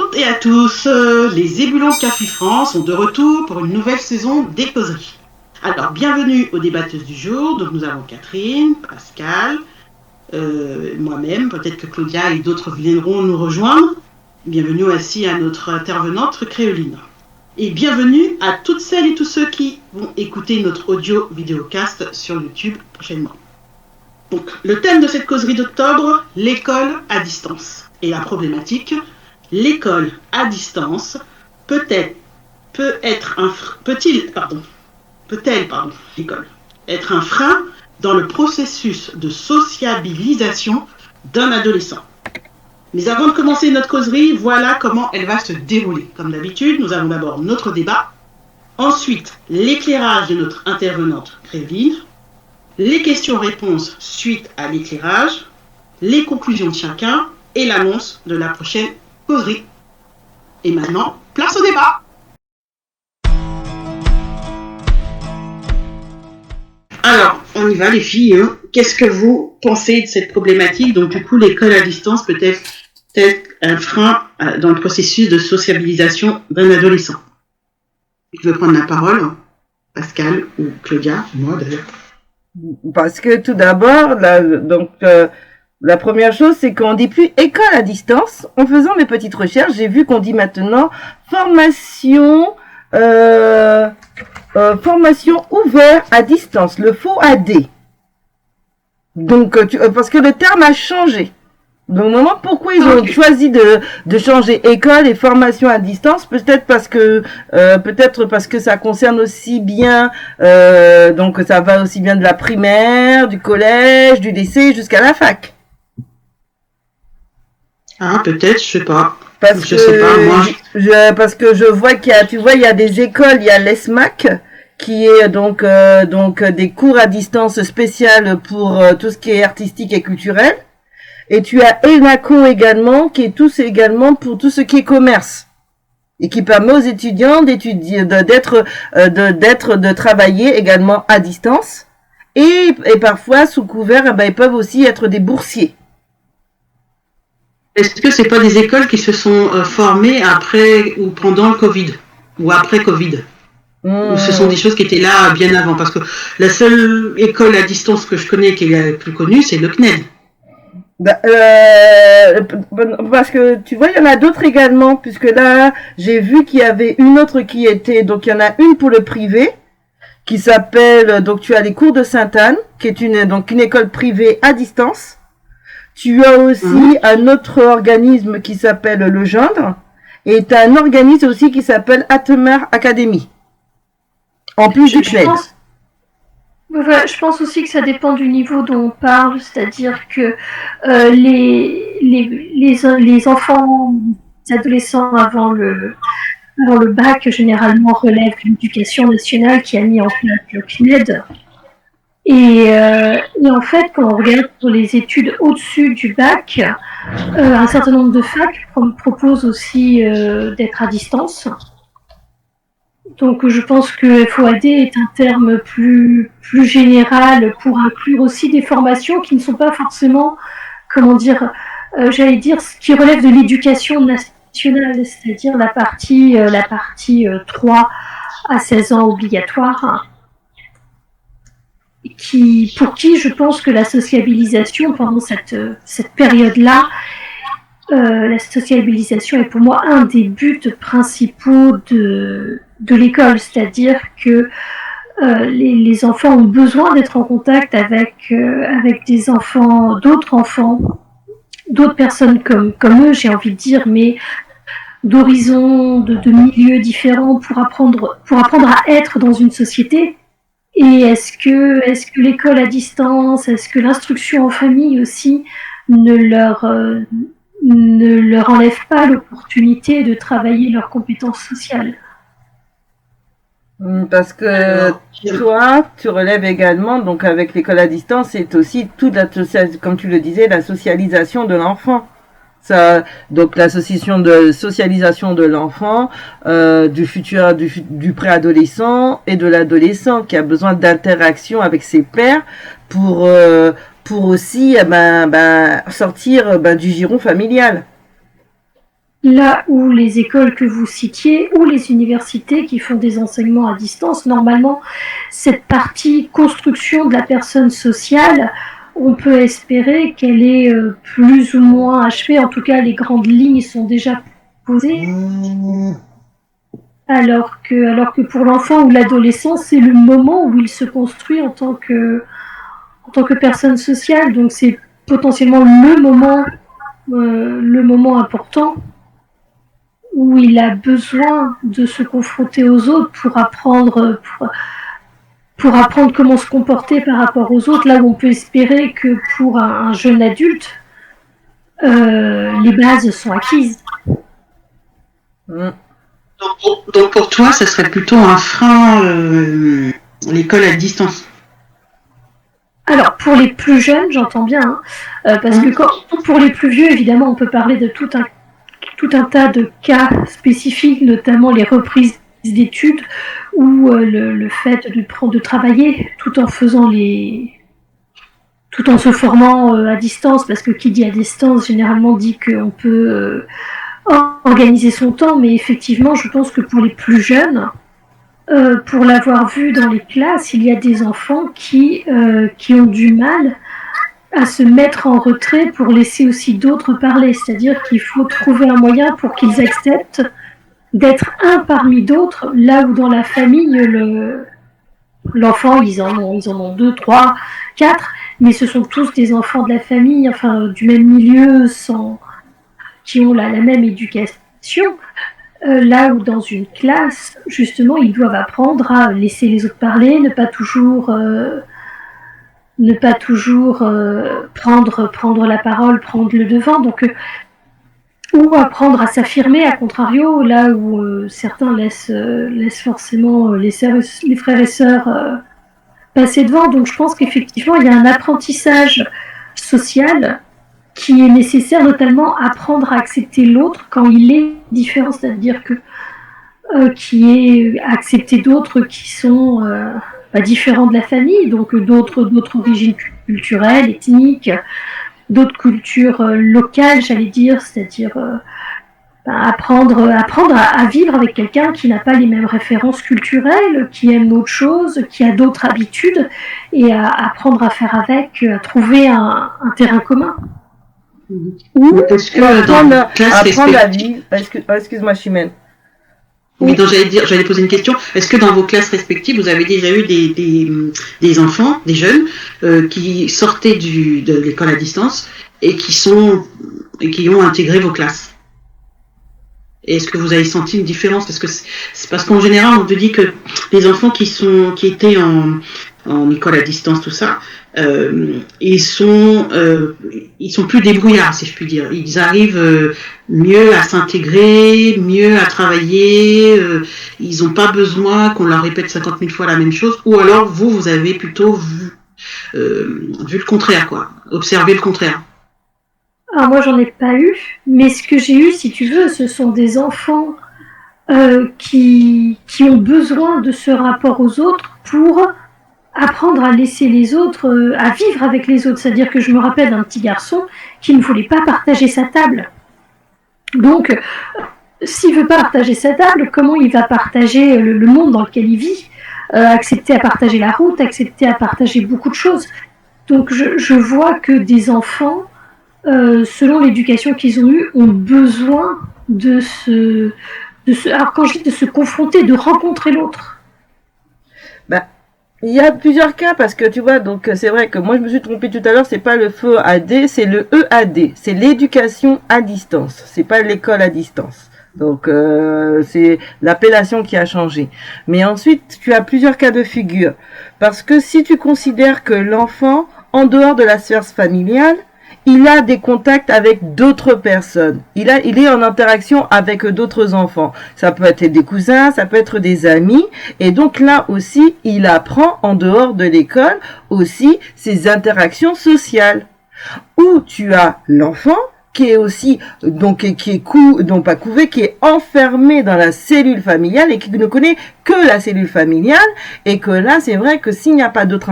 toutes et à tous, les ébulons de Café France sont de retour pour une nouvelle saison des causeries. Alors, bienvenue aux débatteuses du jour. Donc, nous avons Catherine, Pascal, moi-même, peut-être que Claudia et d'autres viendront nous rejoindre. Bienvenue aussi à notre intervenante Créoline. Et bienvenue à toutes celles et tous ceux qui vont écouter notre audio vidéocast sur YouTube prochainement. Donc, le thème de cette causerie d'octobre, l'école à distance. Et la problématique, l'école à distance peut-elle être un frein dans le processus de sociabilisation d'un adolescent. Mais avant de commencer notre causerie, voilà comment elle va se dérouler. Comme d'habitude, nous avons d'abord notre débat, ensuite l'éclairage de notre intervenante Créoline, les questions-réponses suite à l'éclairage, les conclusions de chacun et l'annonce de la prochaine causerie. Et maintenant, place au débat. Alors, on y va les filles. Qu'est-ce que vous pensez de cette problématique? Donc du coup, l'école à distance peut être un frein dans le processus de sociabilisation d'un adolescent. Je veux prendre la parole, Pascal ou Claudia, moi d'ailleurs. Parce que tout d'abord, la première chose, c'est qu'on dit plus école à distance. En faisant mes petites recherches, j'ai vu qu'on dit maintenant formation ouverte à distance, le faux AD. Donc, parce que le terme a changé. Donc, moment, pourquoi ils ont choisi de changer école et formation à distance? Peut-être parce que ça concerne aussi bien, donc ça va aussi bien de la primaire, du collège, du lycée jusqu'à la fac. Ah, peut-être, je sais pas. Parce que je vois il y a des écoles, il y a l'ESMAC, qui est donc des cours à distance spéciales pour tout ce qui est artistique et culturel. Et tu as ENACO également, qui est également pour tout ce qui est commerce. Et qui permet aux étudiants de travailler également à distance. Et parfois, sous couvert, ils peuvent aussi être des boursiers. Est-ce que c'est pas des écoles qui se sont formées après ou pendant le Covid? Ou après Covid? Ou ce sont des choses qui étaient là bien avant? Parce que la seule école à distance que je connais qui est la plus connue, c'est le CNED. Parce que tu vois, il y en a d'autres également, puisque là, j'ai vu qu'il y avait une autre qui était, donc il y en a une pour le privé, qui s'appelle, donc tu as les cours de Sainte-Anne, qui est une école privée à distance. Tu as aussi un autre organisme qui s'appelle le Gendre, et tu as un organisme aussi qui s'appelle Atmer Academy. En plus du CNED. Je pense aussi que ça dépend du niveau dont on parle, c'est-à-dire que les enfants, les adolescents avant le bac généralement relèvent de l'éducation nationale qui a mis en place le CNED. Et en fait, quand on regarde pour les études au-dessus du bac, un certain nombre de facs proposent aussi d'être à distance. Donc je pense que FOAD est un terme plus général pour inclure aussi des formations qui ne sont pas forcément, qui relèvent de l'éducation nationale, c'est-à-dire la partie 3 à 16 ans obligatoire, pour qui je pense que la sociabilisation pendant cette période-là, la sociabilisation est pour moi un des buts principaux de l'école, c'est-à-dire que les enfants ont besoin d'être en contact avec des enfants, d'autres personnes comme eux, j'ai envie de dire, mais d'horizons, de milieux différents pour apprendre à être dans une société. Et est-ce que l'école à distance, est-ce que l'instruction en famille aussi ne leur enlève pas l'opportunité de travailler leurs compétences sociales? Parce que toi, tu relèves également, donc avec l'école à distance, c'est aussi comme tu le disais, la socialisation de l'enfant. Donc l'association de socialisation de l'enfant, du préadolescent et de l'adolescent qui a besoin d'interaction avec ses pairs pour aussi sortir du giron familial. là où les écoles que vous citiez ou les universités qui font des enseignements à distance, normalement, cette partie construction de la personne sociale, on peut espérer qu'elle est plus ou moins achevée. En tout cas, les grandes lignes sont déjà posées. Alors que pour l'enfant ou l'adolescent, c'est le moment où il se construit en tant que personne sociale. Donc c'est potentiellement le moment important où il a besoin de se confronter aux autres pour apprendre comment se comporter par rapport aux autres, là où on peut espérer que pour un jeune adulte, les bases sont acquises. Donc pour toi, ça serait plutôt un frein, l'école à distance. Alors, pour les plus jeunes, j'entends bien, parce que pour les plus vieux, évidemment, on peut parler de tout un tas de cas spécifiques, notamment les reprises d'études ou le fait de travailler tout en se formant à distance, parce que qui dit à distance généralement dit qu'on peut organiser son temps, mais effectivement, je pense que pour les plus jeunes, pour l'avoir vu dans les classes, il y a des enfants qui ont du mal à se mettre en retrait pour laisser aussi d'autres parler. C'est-à-dire qu'il faut trouver un moyen pour qu'ils acceptent d'être un parmi d'autres, là où dans la famille, l'enfant, ils en ont 2, 3, 4, mais ce sont tous des enfants de la famille, enfin du même milieu, qui ont la même éducation. Là où dans une classe, justement, ils doivent apprendre à laisser les autres parler, ne pas toujours prendre la parole, prendre le devant, donc ou apprendre à s'affirmer, à contrario, là où certains laissent forcément les frères et sœurs passer devant. Donc je pense qu'effectivement, il y a un apprentissage social qui est nécessaire, notamment apprendre à accepter l'autre quand il est différent, c'est-à-dire que qui est accepter d'autres qui sont différents de la famille, donc d'autres origines culturelles, ethniques, d'autres cultures locales, j'allais dire, c'est-à-dire apprendre à vivre avec quelqu'un qui n'a pas les mêmes références culturelles, qui aime autre chose, qui a d'autres habitudes, et à apprendre à faire avec, à trouver un terrain commun. Ou apprendre à vivre. Excuse-moi, Chimène. Oui, donc j'allais poser une question. Est-ce que dans vos classes respectives, vous avez déjà eu des enfants, des jeunes, qui sortaient de l'école à distance et qui ont intégré vos classes? Et est-ce que vous avez senti une différence? Parce qu'en général, on te dit que les enfants qui étaient en école à distance, tout ça, ils sont plus débrouillards, si je puis dire. Ils arrivent mieux à s'intégrer, mieux à travailler. Ils n'ont pas besoin qu'on leur répète 50 000 fois la même chose. Ou alors vous avez plutôt vu le contraire, quoi. Observé le contraire. Alors moi, j'en ai pas eu, mais ce que j'ai eu, si tu veux, ce sont des enfants qui ont besoin de ce rapport aux autres pour apprendre à laisser les autres, à vivre avec les autres. C'est-à-dire que je me rappelle d'un petit garçon qui ne voulait pas partager sa table. Donc, s'il ne veut pas partager sa table, comment il va partager le monde dans lequel il vit, accepter à partager la route, accepter à partager beaucoup de choses. Donc, je vois que des enfants, selon l'éducation qu'ils ont eue, ont besoin alors quand je dis de se confronter, de rencontrer l'autre. Il y a plusieurs cas parce que tu vois, donc c'est vrai que moi je me suis trompée tout à l'heure, c'est pas le FEAD, c'est le EAD, c'est l'éducation à distance, c'est pas l'école à distance. Donc c'est l'appellation qui a changé. Mais ensuite, tu as plusieurs cas de figure parce que si tu considères que l'enfant, en dehors de la sphère familiale, il a des contacts avec d'autres personnes. Il est en interaction avec d'autres enfants. Ça peut être des cousins, ça peut être des amis. Et donc là aussi, il apprend en dehors de l'école aussi ses interactions sociales. Où tu as l'enfant qui est aussi, donc, qui est enfermé dans la cellule familiale et qui ne connaît que la cellule familiale, et que là, c'est vrai que s'il n'y a pas d'autres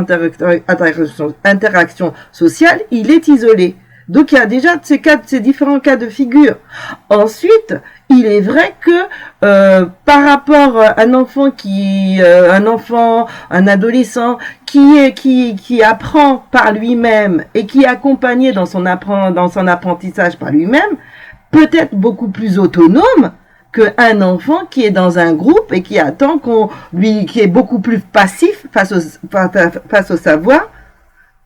interactions sociales, il est isolé. Donc il y a déjà ces différents cas de figure. Ensuite, il est vrai que par rapport à un adolescent qui apprend par lui-même et qui est accompagné dans son apprentissage par lui-même, peut être beaucoup plus autonome qu'un enfant qui est dans un groupe et qui attend qui est beaucoup plus passif face au savoir,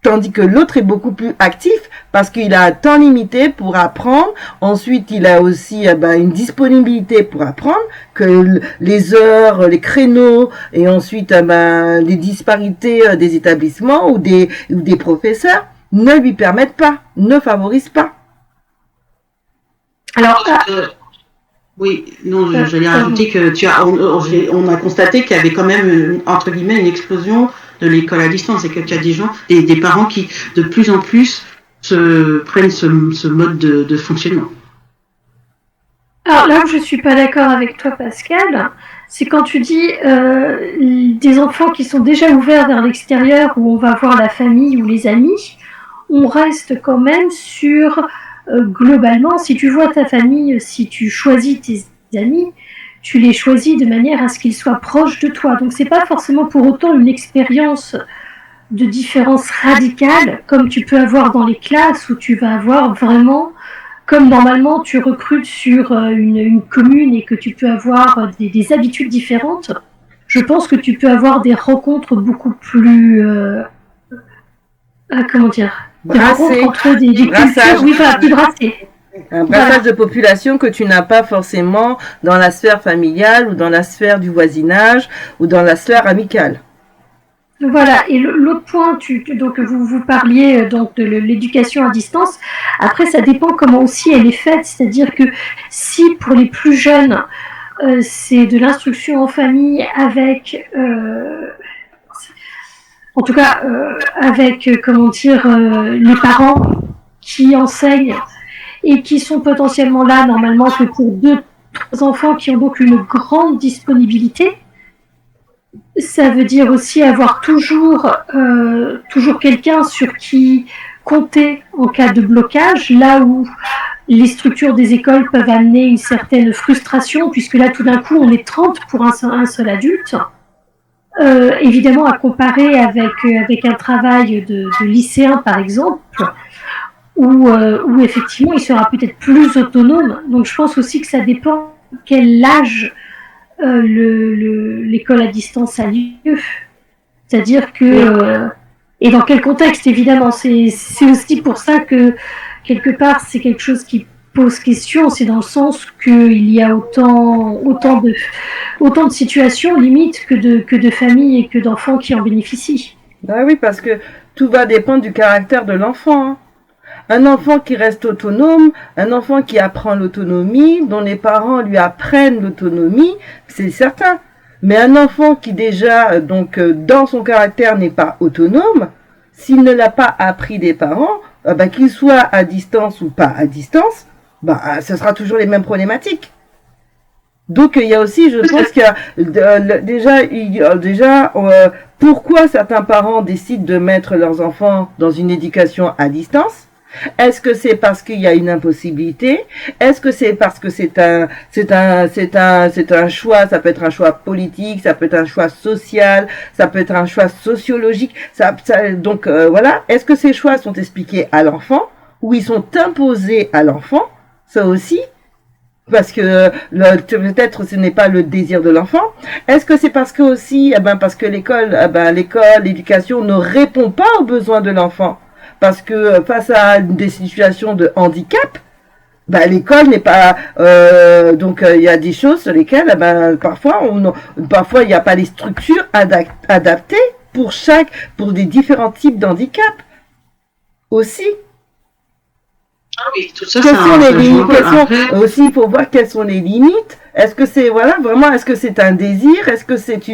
tandis que l'autre est beaucoup plus actif parce qu'il a un temps limité pour apprendre. Ensuite, il a aussi une disponibilité pour apprendre, que les heures, les créneaux et ensuite les disparités des établissements ou des professeurs ne lui permettent pas, ne favorisent pas. Alors, oui, non, j'allais rajouter que on a constaté qu'il y avait quand même, entre guillemets, une explosion de l'école à distance et qu'il y a des parents qui, de plus en plus, prennent ce mode de fonctionnement. Alors là où je suis pas d'accord avec toi, Pascal, c'est quand tu dis des enfants qui sont déjà ouverts vers l'extérieur où on va voir la famille ou les amis, on reste quand même sur globalement, si tu vois ta famille, si tu choisis tes amis, tu les choisis de manière à ce qu'ils soient proches de toi. Donc c'est pas forcément pour autant une expérience de différence radicale comme tu peux avoir dans les classes où tu vas avoir vraiment, comme normalement tu recrutes sur une commune et que tu peux avoir des habitudes différentes. Je pense que tu peux avoir des rencontres beaucoup plus comment dire, des rencontres entre des cultures, oui, voilà, plus brassées. Un brassage de population que tu n'as pas forcément dans la sphère familiale ou dans la sphère du voisinage ou dans la sphère amicale. Voilà, et l'autre point, donc vous parliez donc de l'éducation à distance. Après, ça dépend comment aussi elle est faite, c'est-à-dire que si pour les plus jeunes, c'est de l'instruction en famille avec en tout cas avec les parents qui enseignent et qui sont potentiellement là normalement que pour 2-3 enfants qui ont donc une grande disponibilité. Ça veut dire aussi avoir toujours quelqu'un sur qui compter en cas de blocage, là où les structures des écoles peuvent amener une certaine frustration, puisque là tout d'un coup on est 30 pour un seul adulte. Évidemment à comparer avec un travail de lycéen par exemple, où effectivement il sera peut-être plus autonome. Donc je pense aussi que ça dépend quel âge l'école à distance a lieu. C'est-à-dire que et dans quel contexte évidemment, c'est aussi pour ça que quelque part c'est quelque chose qui pose question, c'est dans le sens qu'il y a autant de situations limites que de familles et que d'enfants qui en bénéficient. Ah oui, parce que tout va dépendre du caractère de l'enfant, hein. Un enfant qui reste autonome, un enfant qui apprend l'autonomie, dont les parents lui apprennent l'autonomie, c'est certain. Mais un enfant qui déjà, dans son caractère, n'est pas autonome, s'il ne l'a pas appris des parents, qu'il soit à distance ou pas à distance, ce sera toujours les mêmes problématiques. Donc il y a aussi, je pense qu'il y a déjà, pourquoi certains parents décident de mettre leurs enfants dans une éducation à distance? Est-ce que c'est parce qu'il y a une impossibilité? Est-ce que c'est parce que c'est un choix? Ça peut être un choix politique, ça peut être un choix social, ça peut être un choix sociologique. Voilà. Est-ce que ces choix sont expliqués à l'enfant ou ils sont imposés à l'enfant? Ça aussi. Parce que peut-être ce n'est pas le désir de l'enfant. Est-ce que c'est parce que aussi, parce que l'éducation ne répond pas aux besoins de l'enfant? Parce que face à des situations de handicap, l'école n'est pas il y a des choses sur lesquelles parfois il n'y a pas les structures adaptées pour des différents types d'handicap aussi. Ah oui, tout ça, aussi il faut voir quelles sont les limites. Est-ce que c'est est-ce que c'est un désir? Est-ce que c'est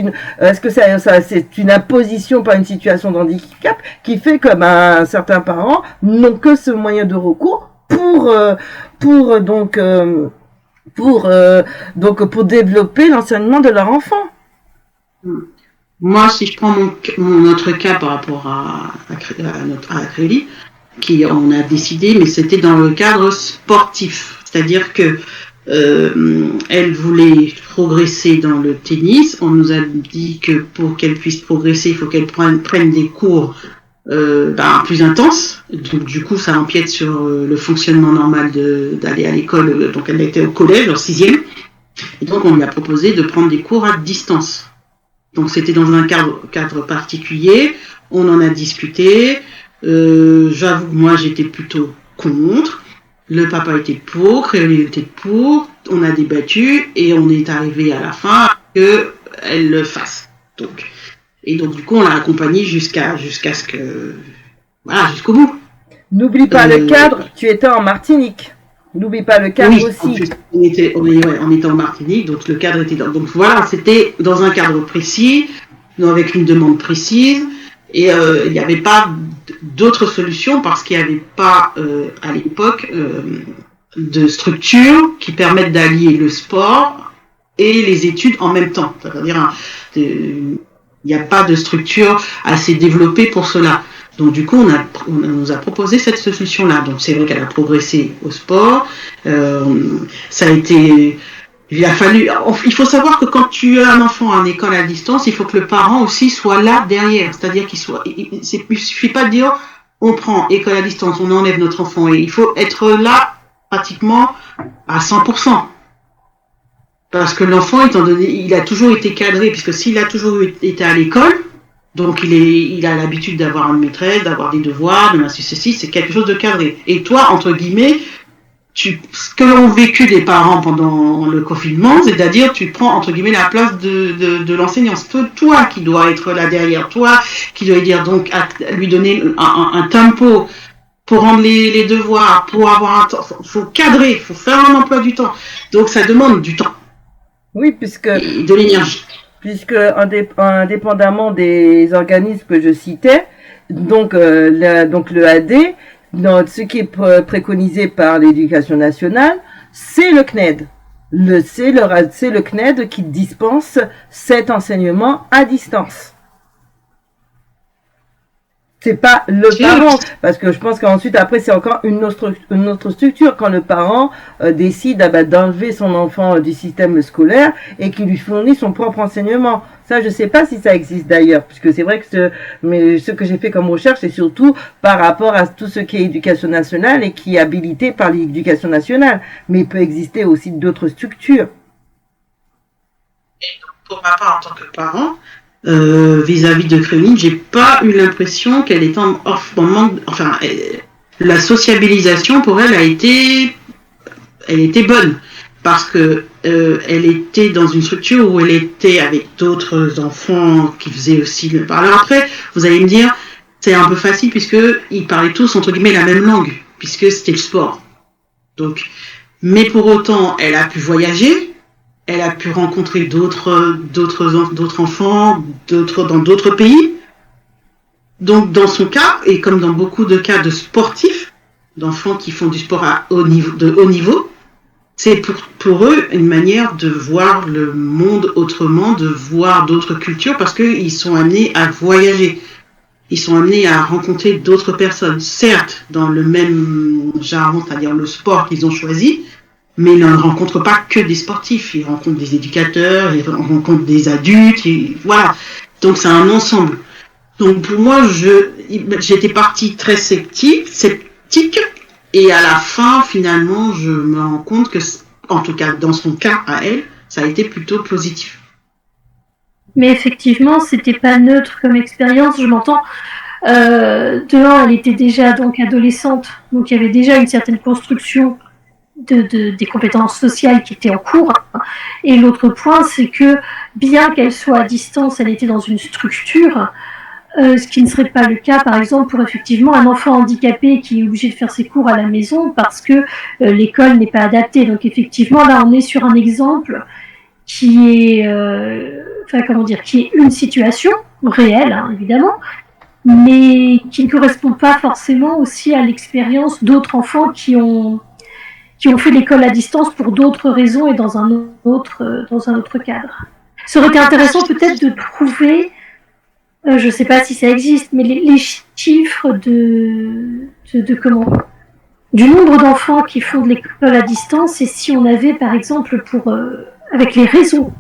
une imposition par une situation de handicap qui fait que certains parents n'ont que ce moyen de recours pour développer l'enseignement de leur enfant? Moi, si je prends notre cas par rapport à Crélie, on a décidé, mais c'était dans le cadre sportif. C'est-à-dire que elle voulait progresser dans le tennis. On nous a dit que pour qu'elle puisse progresser, il faut qu'elle prenne des cours plus intenses. Donc du coup, ça empiète sur le fonctionnement normal d'aller à l'école. Donc elle était au collège, en 6e. Et donc on lui a proposé de prendre des cours à distance. Donc c'était dans un cadre particulier. On en a discuté. J'avoue que moi j'étais plutôt contre. Le papa était pour, Créolie était pour, on a débattu et on est arrivé à la fin qu'elle le fasse. Donc du coup on l'a accompagnée jusqu'à ce que jusqu'au bout. N'oublie pas le cadre, tu étais en Martinique. N'oublie pas le cadre aussi. On était en Martinique, donc le cadre était donc voilà, c'était dans un cadre précis, avec une demande précise. Et il n'y avait pas d'autres solutions parce qu'il n'y avait pas à l'époque de structures qui permettent d'allier le sport et les études en même temps. C'est-à-dire il n'y a pas de structure assez développée pour cela. Donc du coup, on nous a proposé cette solution-là. Donc c'est vrai qu'elle a progressé au sport. Ça a été... Il faut savoir que quand tu as un enfant en école à distance, il faut que le parent aussi soit là derrière. C'est-à-dire il suffit pas de dire on prend école à distance, on enlève notre enfant. Et il faut être là pratiquement à 100%. Parce que l'enfant, étant donné, il a toujours été cadré, puisque s'il a toujours été à l'école, donc il a l'habitude d'avoir une maîtresse, d'avoir des devoirs, de ceci, c'est quelque chose de cadré. Et toi, entre guillemets, ce que l'ont vécu les parents pendant le confinement, c'est-à-dire tu prends entre guillemets la place de l'enseignant. C'est toi qui dois être là derrière, toi qui dois dire donc lui donner un tempo pour rendre les devoirs, pour avoir un temps. Faut cadrer, faut faire un emploi du temps. Donc ça demande du temps. Oui, puisque et de l'énergie. Puisque indépendamment des organismes que je citais, donc le AD. Dans ce qui est préconisé par l'éducation nationale, c'est le CNED. C'est le CNED qui dispense cet enseignement à distance. C'est pas le parent, parce que je pense qu'ensuite après c'est encore une autre structure quand le parent décide d'enlever son enfant du système scolaire et qui lui fournit son propre enseignement. Ça, je sais pas si ça existe d'ailleurs, puisque c'est vrai que ce que j'ai fait comme recherche, c'est surtout par rapport à tout ce qui est éducation nationale et qui est habilité par l'éducation nationale. Mais il peut exister aussi d'autres structures. Et donc, pour ma part, en tant que parent, vis-à-vis de Créoline, j'ai pas eu l'impression qu'elle était en manque. Enfin, la sociabilisation pour elle elle était bonne parce que elle était dans une structure où elle était avec d'autres enfants qui faisaient aussi le parler. Alors après, vous allez me dire, c'est un peu facile puisque ils parlaient tous entre guillemets la même langue puisque c'était le sport. Donc, mais pour autant, elle a pu voyager. Elle a pu rencontrer d'autres enfants, dans d'autres pays. Donc, dans son cas, et comme dans beaucoup de cas de sportifs, d'enfants qui font du sport de haut niveau, c'est pour eux une manière de voir le monde autrement, de voir d'autres cultures, parce qu'ils sont amenés à voyager. Ils sont amenés à rencontrer d'autres personnes, certes, dans le même jargon, c'est-à-dire le sport qu'ils ont choisi, mais ils ne rencontrent pas que des sportifs, ils rencontrent des éducateurs, ils rencontrent des adultes, voilà. Donc c'est un ensemble. Donc pour moi, j'étais partie très sceptique, et à la fin, finalement, je me rends compte que, en tout cas dans son cas à elle, ça a été plutôt positif. Mais effectivement, c'était pas neutre comme expérience, je m'entends. Elle était déjà donc adolescente, donc il y avait déjà une certaine construction des compétences sociales qui étaient en cours. Et l'autre point, c'est que bien qu'elle soit à distance, elle était dans une structure, ce qui ne serait pas le cas, par exemple, pour effectivement un enfant handicapé qui est obligé de faire ses cours à la maison parce que l'école n'est pas adaptée. Donc effectivement, là, on est sur un exemple qui est, qui est une situation réelle, hein, évidemment, mais qui ne correspond pas forcément aussi à l'expérience d'autres enfants qui ont fait l'école à distance pour d'autres raisons et dans un autre cadre. Ça aurait été intéressant peut-être de trouver, je ne sais pas si ça existe, mais les chiffres de du nombre d'enfants qui font de l'école à distance, et si on avait par exemple avec les réseaux,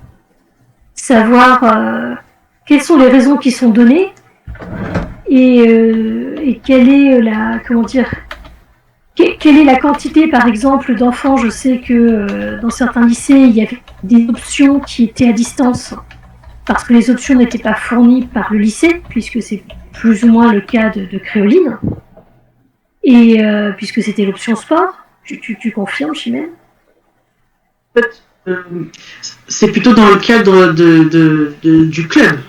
savoir quelles sont les raisons qui sont données et quelle est quelle est la quantité par exemple d'enfants. Je sais que dans certains lycées il y avait des options qui étaient à distance parce que les options n'étaient pas fournies par le lycée, puisque c'est plus ou moins le cas de Créoline. Et puisque c'était l'option sport, tu confirmes, Chimène? En fait, c'est plutôt dans le cadre du club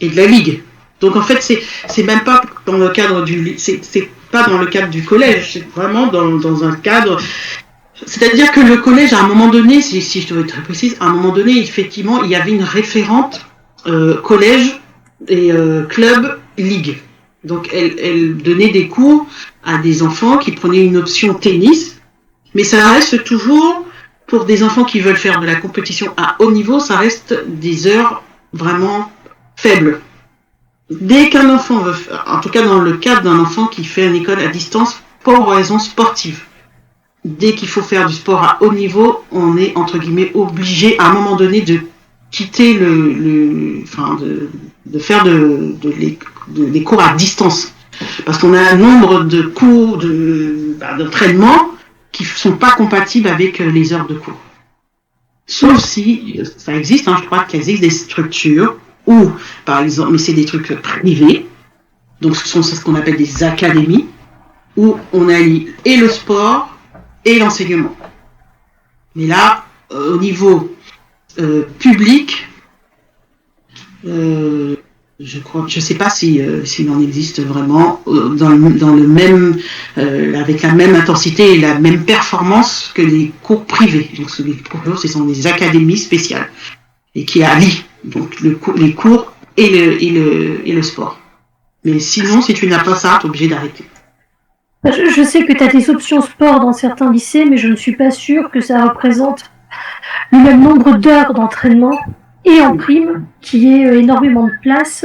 et de la ligue. Donc en fait, c'est même pas dans le cadre c'est pas dans le cadre du collège, c'est vraiment dans un cadre. C'est-à-dire que le collège, à un moment donné, si je dois être très précise, à un moment donné, effectivement, il y avait une référente collège et club ligue. Donc elle donnait des cours à des enfants qui prenaient une option tennis, mais ça reste toujours, pour des enfants qui veulent faire de la compétition à haut niveau, ça reste des heures vraiment faibles. Dès qu'un enfant veut faire, en tout cas dans le cadre d'un enfant qui fait une école à distance pour raison sportive, dès qu'il faut faire du sport à haut niveau, on est entre guillemets obligé à un moment donné de quitter de faire des cours à distance, parce qu'on a un nombre de cours d'entraînement qui sont pas compatibles avec les heures de cours. Sauf si ça existe, je crois qu'il existe des structures où, par exemple, mais c'est des trucs privés, donc c'est ce qu'on appelle des académies, où on allie et le sport et l'enseignement. Mais là, au niveau public, je sais pas s'il en existe vraiment dans le même, avec la même intensité et la même performance que les cours privés. Donc les cours, ce sont des académies spéciales et qui allient donc les cours et le sport. Mais sinon, si tu n'as pas ça, tu es obligé d'arrêter. Je sais que tu as des options sport dans certains lycées, mais je ne suis pas sûre que ça représente le même nombre d'heures d'entraînement et en prime, qui ait énormément de place,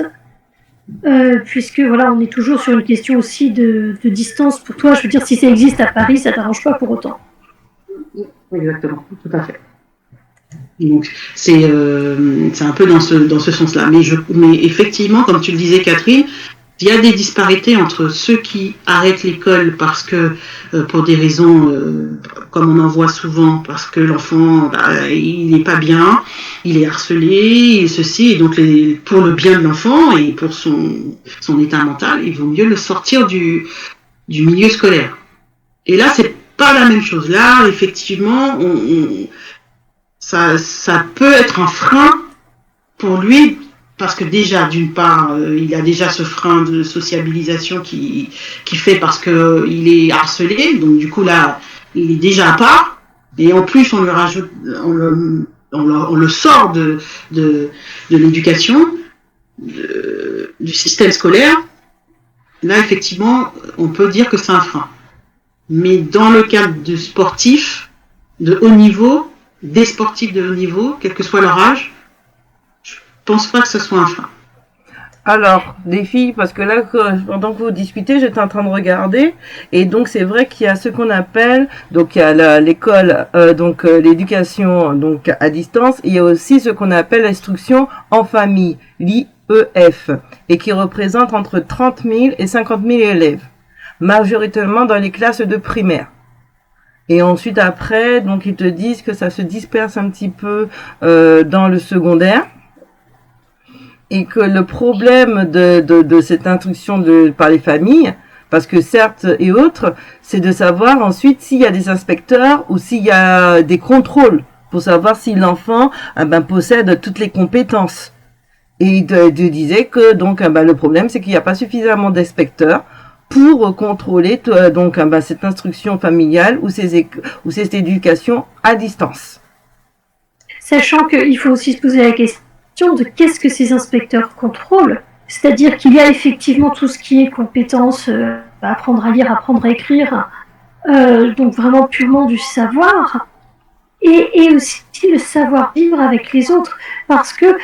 puisque voilà, on est toujours sur une question aussi de distance. Pour toi, je veux dire, si ça existe à Paris, ça t'arrange pas pour autant. Exactement, tout à fait. Donc c'est un peu dans ce sens-là. Mais effectivement, comme tu le disais, Catherine, il y a des disparités entre ceux qui arrêtent l'école parce que, pour des raisons, comme on en voit souvent, parce que l'enfant, il n'est pas bien, il est harcelé, et ceci, et donc pour le bien de l'enfant et pour son état mental, il vaut mieux le sortir du milieu scolaire. Et là, c'est pas la même chose. Là, effectivement, ça peut être un frein pour lui, parce que déjà, d'une part, il a déjà ce frein de sociabilisation qui fait parce que il est harcelé, donc du coup là, il est déjà à part, et en plus on lui rajoute, on le sort de l'éducation, du système scolaire. Là, effectivement, on peut dire que c'est un frein. Mais dans le cadre de sportifs de haut niveau, des sportifs de haut niveau, quel que soit leur âge, je pense pas que ce soit un frein. Alors, les filles, parce que là, pendant que vous discutez, j'étais en train de regarder, et donc c'est vrai qu'il y a ce qu'on appelle, donc il y a l'école, donc l'éducation donc à distance, il y a aussi ce qu'on appelle l'instruction en famille, l'IEF, et qui représente entre 30 000 et 50 000 élèves, majoritairement dans les classes de primaire. Et ensuite après, donc ils te disent que ça se disperse un petit peu dans le secondaire. Et que le problème de cette instruction par les familles, parce que certes et autres, c'est de savoir ensuite s'il y a des inspecteurs ou s'il y a des contrôles pour savoir si l'enfant possède toutes les compétences. Et il te disait que donc le problème c'est qu'il n'y a pas suffisamment d'inspecteurs pour contrôler cette instruction familiale ou cette éducation à distance. Sachant qu'il faut aussi se poser la question de qu'est-ce que ces inspecteurs contrôlent, c'est-à-dire qu'il y a effectivement tout ce qui est compétences, apprendre à lire, apprendre à écrire, donc vraiment purement du savoir, et aussi le savoir-vivre avec les autres, parce que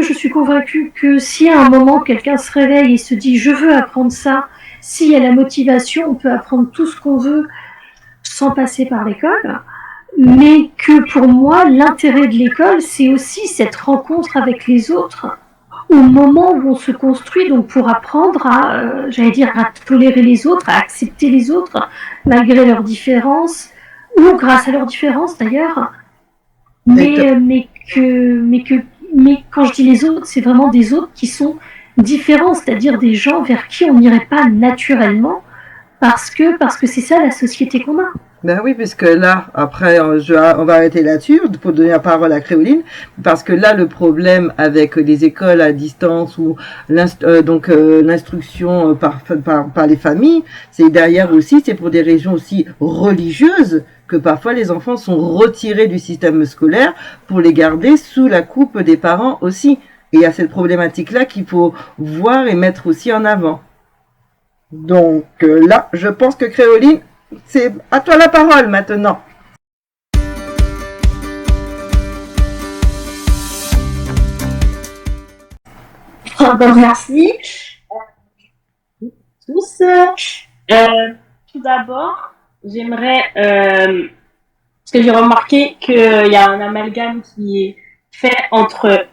je suis convaincue que si à un moment quelqu'un se réveille et se dit je veux apprendre ça, s'il y a la motivation, on peut apprendre tout ce qu'on veut sans passer par l'école. Mais que pour moi, l'intérêt de l'école, c'est aussi cette rencontre avec les autres au moment où on se construit, donc pour apprendre à, à tolérer les autres, à accepter les autres, malgré leurs différences, ou grâce à leurs différences d'ailleurs. Mais quand je dis les autres, c'est vraiment des autres qui sont différents, c'est-à-dire des gens vers qui on n'irait pas naturellement, parce que c'est ça la société qu'on a. Ben oui, puisque là, après, on va arrêter là-dessus pour donner la parole à Créoline, parce que là, le problème avec les écoles à distance ou l'instruction par les familles, c'est derrière aussi, c'est pour des régions aussi religieuses que parfois les enfants sont retirés du système scolaire pour les garder sous la coupe des parents aussi. Et il y a cette problématique-là qu'il faut voir et mettre aussi en avant. Donc là, je pense que Créoline, c'est à toi la parole maintenant. Merci tous. Tout d'abord, j'aimerais, parce que j'ai remarqué qu'il y a un amalgame qui est fait entre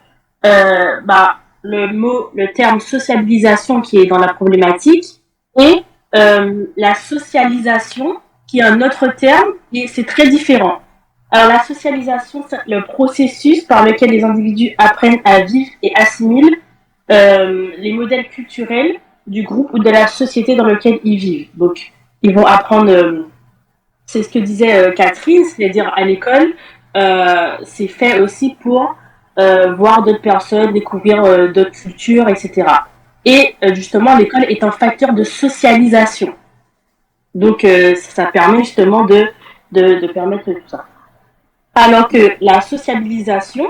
le terme sociabilisation qui est dans la problématique et la socialisation, qui est un autre terme, et c'est très différent. Alors la socialisation, c'est le processus par lequel les individus apprennent à vivre et assimilent les modèles culturels du groupe ou de la société dans lequel ils vivent. Donc, ils vont apprendre, c'est ce que disait Catherine, c'est-à-dire à l'école, c'est fait aussi pour voir d'autres personnes, découvrir d'autres cultures, etc. Et justement, l'école est un facteur de socialisation. Donc, ça permet justement de permettre tout ça. Alors que la sociabilisation,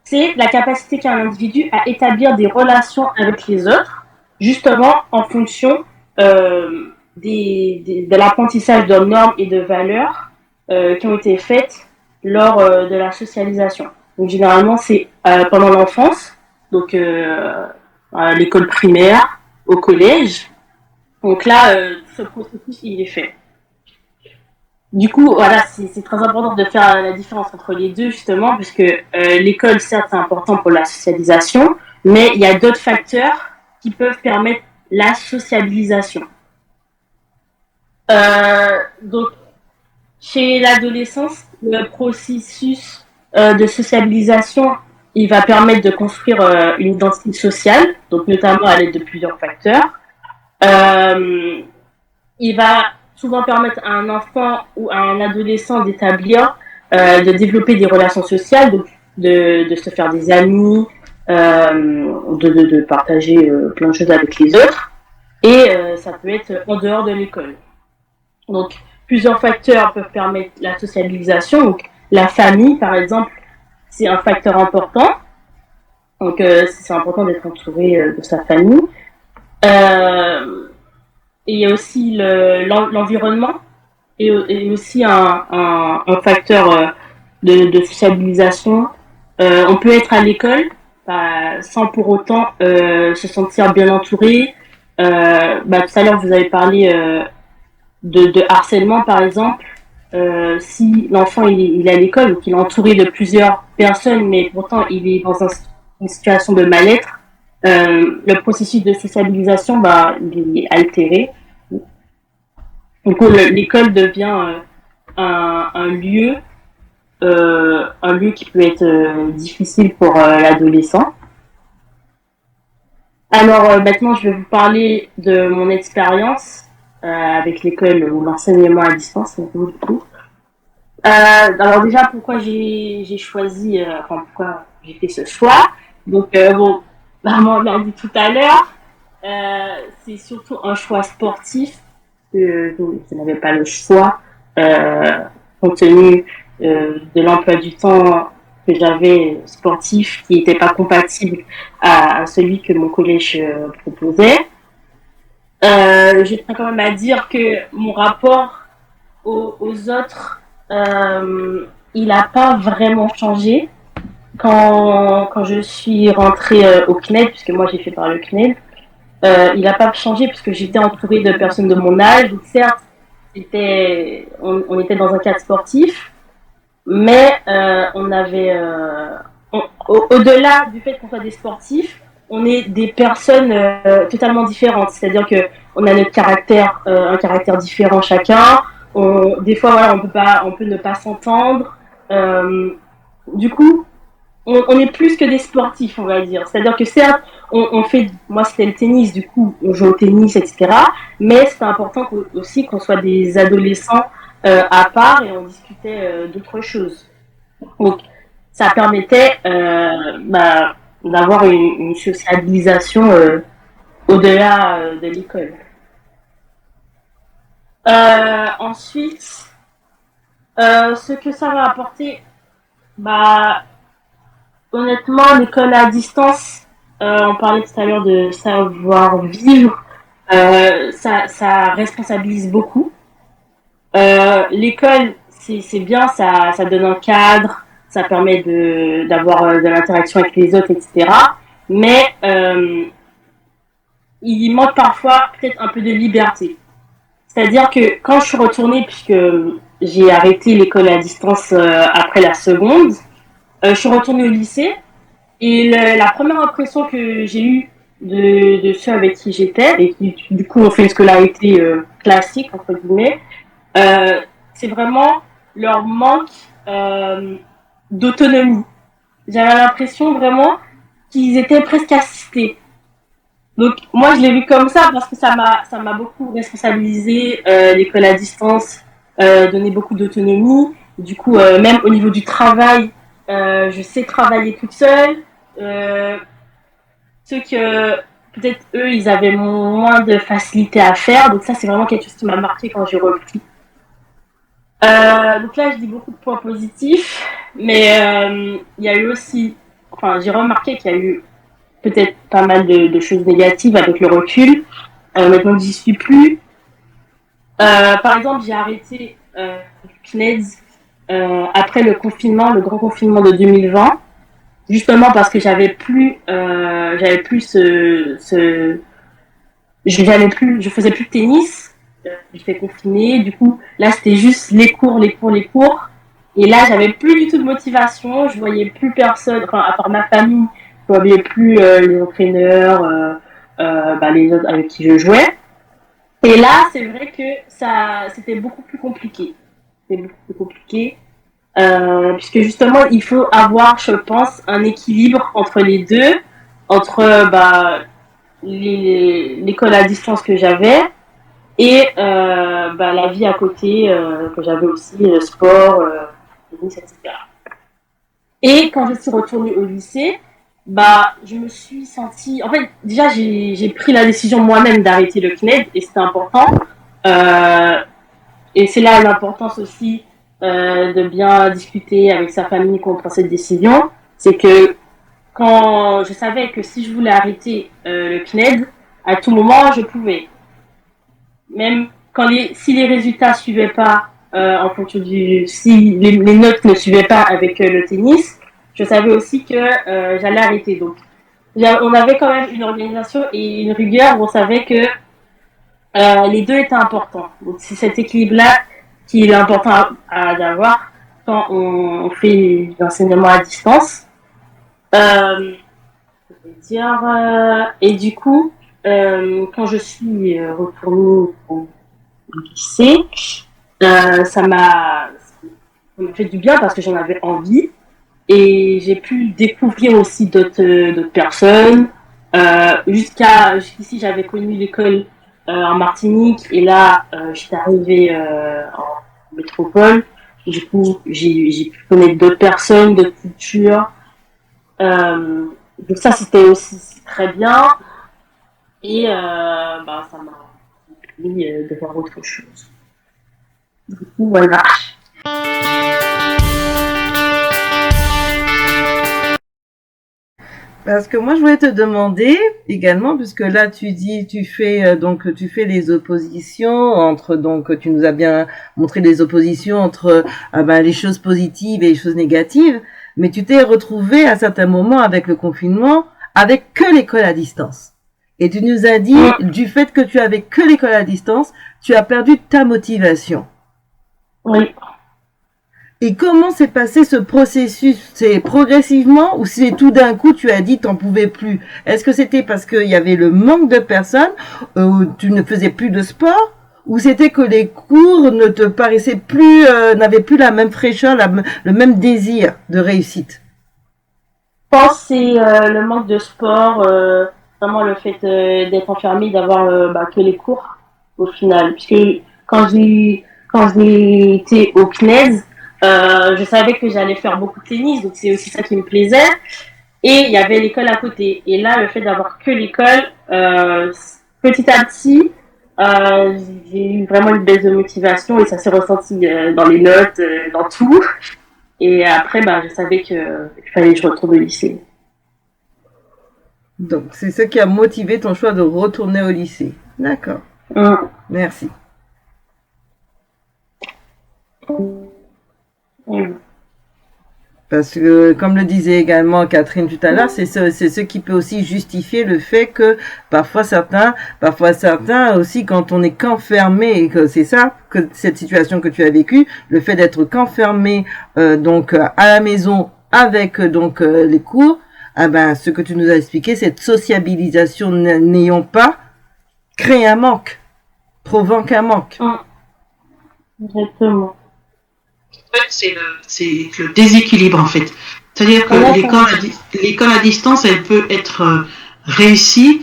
c'est la capacité qu'a un individu à établir des relations avec les autres, justement en fonction de l'apprentissage de normes et de valeurs qui ont été faites lors de la socialisation. Donc, généralement, c'est pendant l'enfance, donc à l'école primaire, au collège. Donc là, ce processus, il est fait. Du coup, voilà, c'est très important de faire la différence entre les deux, justement, puisque l'école, certes, c'est important pour la socialisation, mais il y a d'autres facteurs qui peuvent permettre la sociabilisation. Donc, chez l'adolescence, le processus de sociabilisation, il va permettre de construire une identité sociale, donc notamment à l'aide de plusieurs facteurs. Il va souvent permettre à un enfant ou à un adolescent d'établir, de développer des relations sociales, donc de se faire des amis, de partager plein de choses avec les autres. Et ça peut être en dehors de l'école. Donc, plusieurs facteurs peuvent permettre la sociabilisation. Donc, la famille, par exemple, c'est un facteur important. Donc, c'est important d'être entouré de sa famille. Et il y a aussi l'environnement et aussi un facteur de sociabilisation. On peut être à l'école sans pour autant se sentir bien entouré. Tout à l'heure, vous avez parlé de harcèlement, par exemple. Si l'enfant il est à l'école ou qu'il est entouré de plusieurs personnes, mais pourtant il est dans une situation de mal-être, le processus de sociabilisation il est altéré. Donc l'école devient un lieu qui peut être difficile pour l'adolescent. Alors maintenant je vais vous parler de mon expérience avec l'école ou l'enseignement à distance. Du coup. Alors déjà pourquoi j'ai choisi, pourquoi j'ai fait ce choix. Donc on l'a dit tout à l'heure, c'est surtout un choix sportif. Je n'avais pas le choix compte tenu de l'emploi du temps que j'avais sportif qui n'était pas compatible à celui que mon collège proposait. Je tiens quand même à dire que mon rapport aux autres, il n'a pas vraiment changé quand je suis rentrée au CNED, puisque moi j'ai fait par le CNED. il n'a pas changé puisque j'étais entourée de personnes de mon âge. Donc certes, on était dans un cadre sportif, mais on avait, au-delà du fait qu'on soit des sportifs, on est des personnes totalement différentes. C'est-à-dire que on a notre caractère, un caractère différent chacun. Des fois, voilà, on peut ne pas s'entendre. Du coup, on est plus que des sportifs, on va dire. C'est-à-dire que certes, on fait, moi c'était le tennis, du coup, on joue au tennis, etc. Mais c'est important aussi qu'on soit des adolescents à part et on discutait d'autres choses. Donc, ça permettait d'avoir une socialisation au-delà de l'école. Ensuite, ce que ça va apporter, bah, honnêtement, l'école à distance, on parlait tout à l'heure de savoir vivre, ça responsabilise beaucoup. L'école, c'est bien, ça donne un cadre, ça permet d'avoir de l'interaction avec les autres, etc. Mais il manque parfois peut-être un peu de liberté. C'est-à-dire que quand je suis retournée, puisque j'ai arrêté l'école à distance après la seconde, je suis retournée au lycée et la première impression que j'ai eue de ceux avec qui j'étais et qui du coup ont fait une scolarité classique entre guillemets, c'est vraiment leur manque d'autonomie. J'avais l'impression vraiment qu'ils étaient presque assistés. Donc moi je l'ai vu comme ça parce que ça m'a beaucoup responsabilisé, l'école à distance, donné beaucoup d'autonomie. Du coup même au niveau du travail, je sais travailler toute seule. Ceux que peut-être eux ils avaient moins de facilité à faire. Donc ça c'est vraiment quelque chose qui m'a marqué quand j'ai repris. Donc là je dis beaucoup de points positifs, mais il y a eu aussi, enfin j'ai remarqué qu'il y a eu peut-être pas mal de choses négatives avec le recul. Maintenant que j'y suis plus. Par exemple, j'ai arrêté CNEDS après le confinement, le grand confinement de 2020, justement parce que j'avais plus je faisais plus de tennis. J'étais confinée. Du coup, là, c'était juste les cours. Et là, j'avais plus du tout de motivation. Je voyais plus personne, enfin, à part ma famille. Je voyais plus les entraîneurs, les autres avec qui je jouais. Et là, c'est vrai que c'était beaucoup plus compliqué. Puisque justement, il faut avoir, je pense, un équilibre entre les deux, entre l'école à distance que j'avais et la vie à côté que j'avais aussi, le sport, tennis, etc. Et quand je suis retournée au lycée, je me suis sentie... En fait, déjà, j'ai pris la décision moi-même d'arrêter le CNED et c'était important. Et c'est là l'importance aussi de bien discuter avec sa famille quand on prend cette décision. C'est que quand je savais que si je voulais arrêter le CNED, à tout moment, je pouvais. Même si les résultats suivaient pas en fonction si les notes ne suivaient pas avec le tennis, je savais aussi que j'allais arrêter. Donc, on avait quand même une organisation et une rigueur où on savait que les deux étaient importants. Donc, c'est cet équilibre-là qui est important d'avoir quand on fait l'enseignement à distance. Et du coup, quand je suis retournée au lycée, ça m'a fait du bien parce que j'en avais envie et j'ai pu découvrir aussi d'autres personnes. Jusqu'ici, j'avais connu l'école en Martinique et là, j'étais arrivée en métropole. Du coup, j'ai pu connaître d'autres personnes, d'autres cultures. Donc ça, c'était aussi très bien. Et ça m'a permis de voir autre chose. Du coup, voilà. Parce que moi, je voulais te demander également, puisque là, tu dis, tu fais les oppositions entre, donc, tu nous as bien montré les oppositions entre les choses positives et les choses négatives, mais tu t'es retrouvé à certains moments avec le confinement avec que l'école à distance. Et tu nous as dit, du fait que tu avais que l'école à distance, tu as perdu ta motivation. Oui. Et comment s'est passé ce processus? C'est progressivement ou c'est tout d'un coup tu as dit t'en pouvais plus? Est-ce que c'était parce qu'il y avait le manque de personnes, tu ne faisais plus de sport, ou c'était que les cours ne te paraissaient plus, n'avaient plus la même fraîcheur, le même désir de réussite? Je pense que c'est le manque de sport, vraiment le fait d'être enfermé, d'avoir que les cours au final. Puisque quand j'ai été au CNES, je savais que j'allais faire beaucoup de tennis, donc c'est aussi ça qui me plaisait. Et il y avait l'école à côté. Et là, le fait d'avoir que l'école, petit à petit, j'ai eu vraiment une baisse de motivation et ça s'est ressenti dans les notes, dans tout. Et après, je savais qu'il fallait que je retourne au lycée. Donc, c'est ce qui a motivé ton choix de retourner au lycée. D'accord. Merci. Parce que, comme le disait également Catherine tout à l'heure, c'est ce qui peut aussi justifier le fait que parfois certains aussi, quand on est qu'enfermé, et que c'est ça, que cette situation que tu as vécue, le fait d'être qu'enfermé donc à la maison avec les cours, ce que tu nous as expliqué, cette sociabilisation n'ayant pas, crée un manque, provoque un manque. Exactement. C'est le déséquilibre en fait. C'est-à-dire que l'école à distance, elle peut être réussie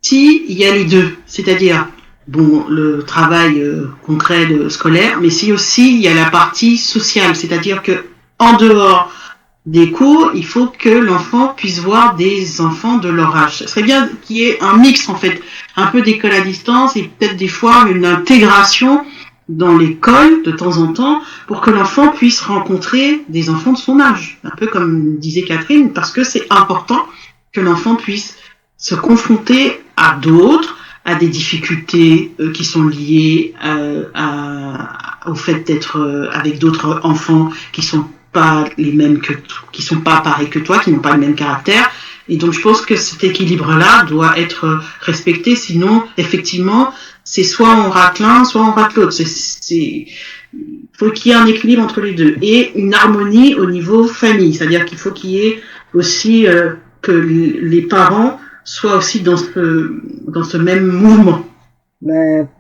s'il y a les deux. C'est-à-dire, le travail concret scolaire, mais si aussi il y a la partie sociale. C'est-à-dire que en dehors des cours, il faut que l'enfant puisse voir des enfants de leur âge. Ce serait bien qu'il y ait un mix en fait, un peu d'école à distance et peut-être des fois une intégration dans l'école de temps en temps pour que l'enfant puisse rencontrer des enfants de son âge, un peu comme disait Catherine, parce que c'est important que l'enfant puisse se confronter à d'autres, à des difficultés qui sont liées au fait d'être avec d'autres enfants qui sont pas les mêmes qui sont pas pareils que toi, qui n'ont pas le même caractère. Et donc je pense que cet équilibre-là doit être respecté, sinon effectivement c'est soit on rate l'un, soit on rate l'autre. Il faut qu'il y ait un équilibre entre les deux et une harmonie au niveau famille, c'est-à-dire qu'il faut qu'il y ait aussi que les parents soient aussi dans ce même mouvement.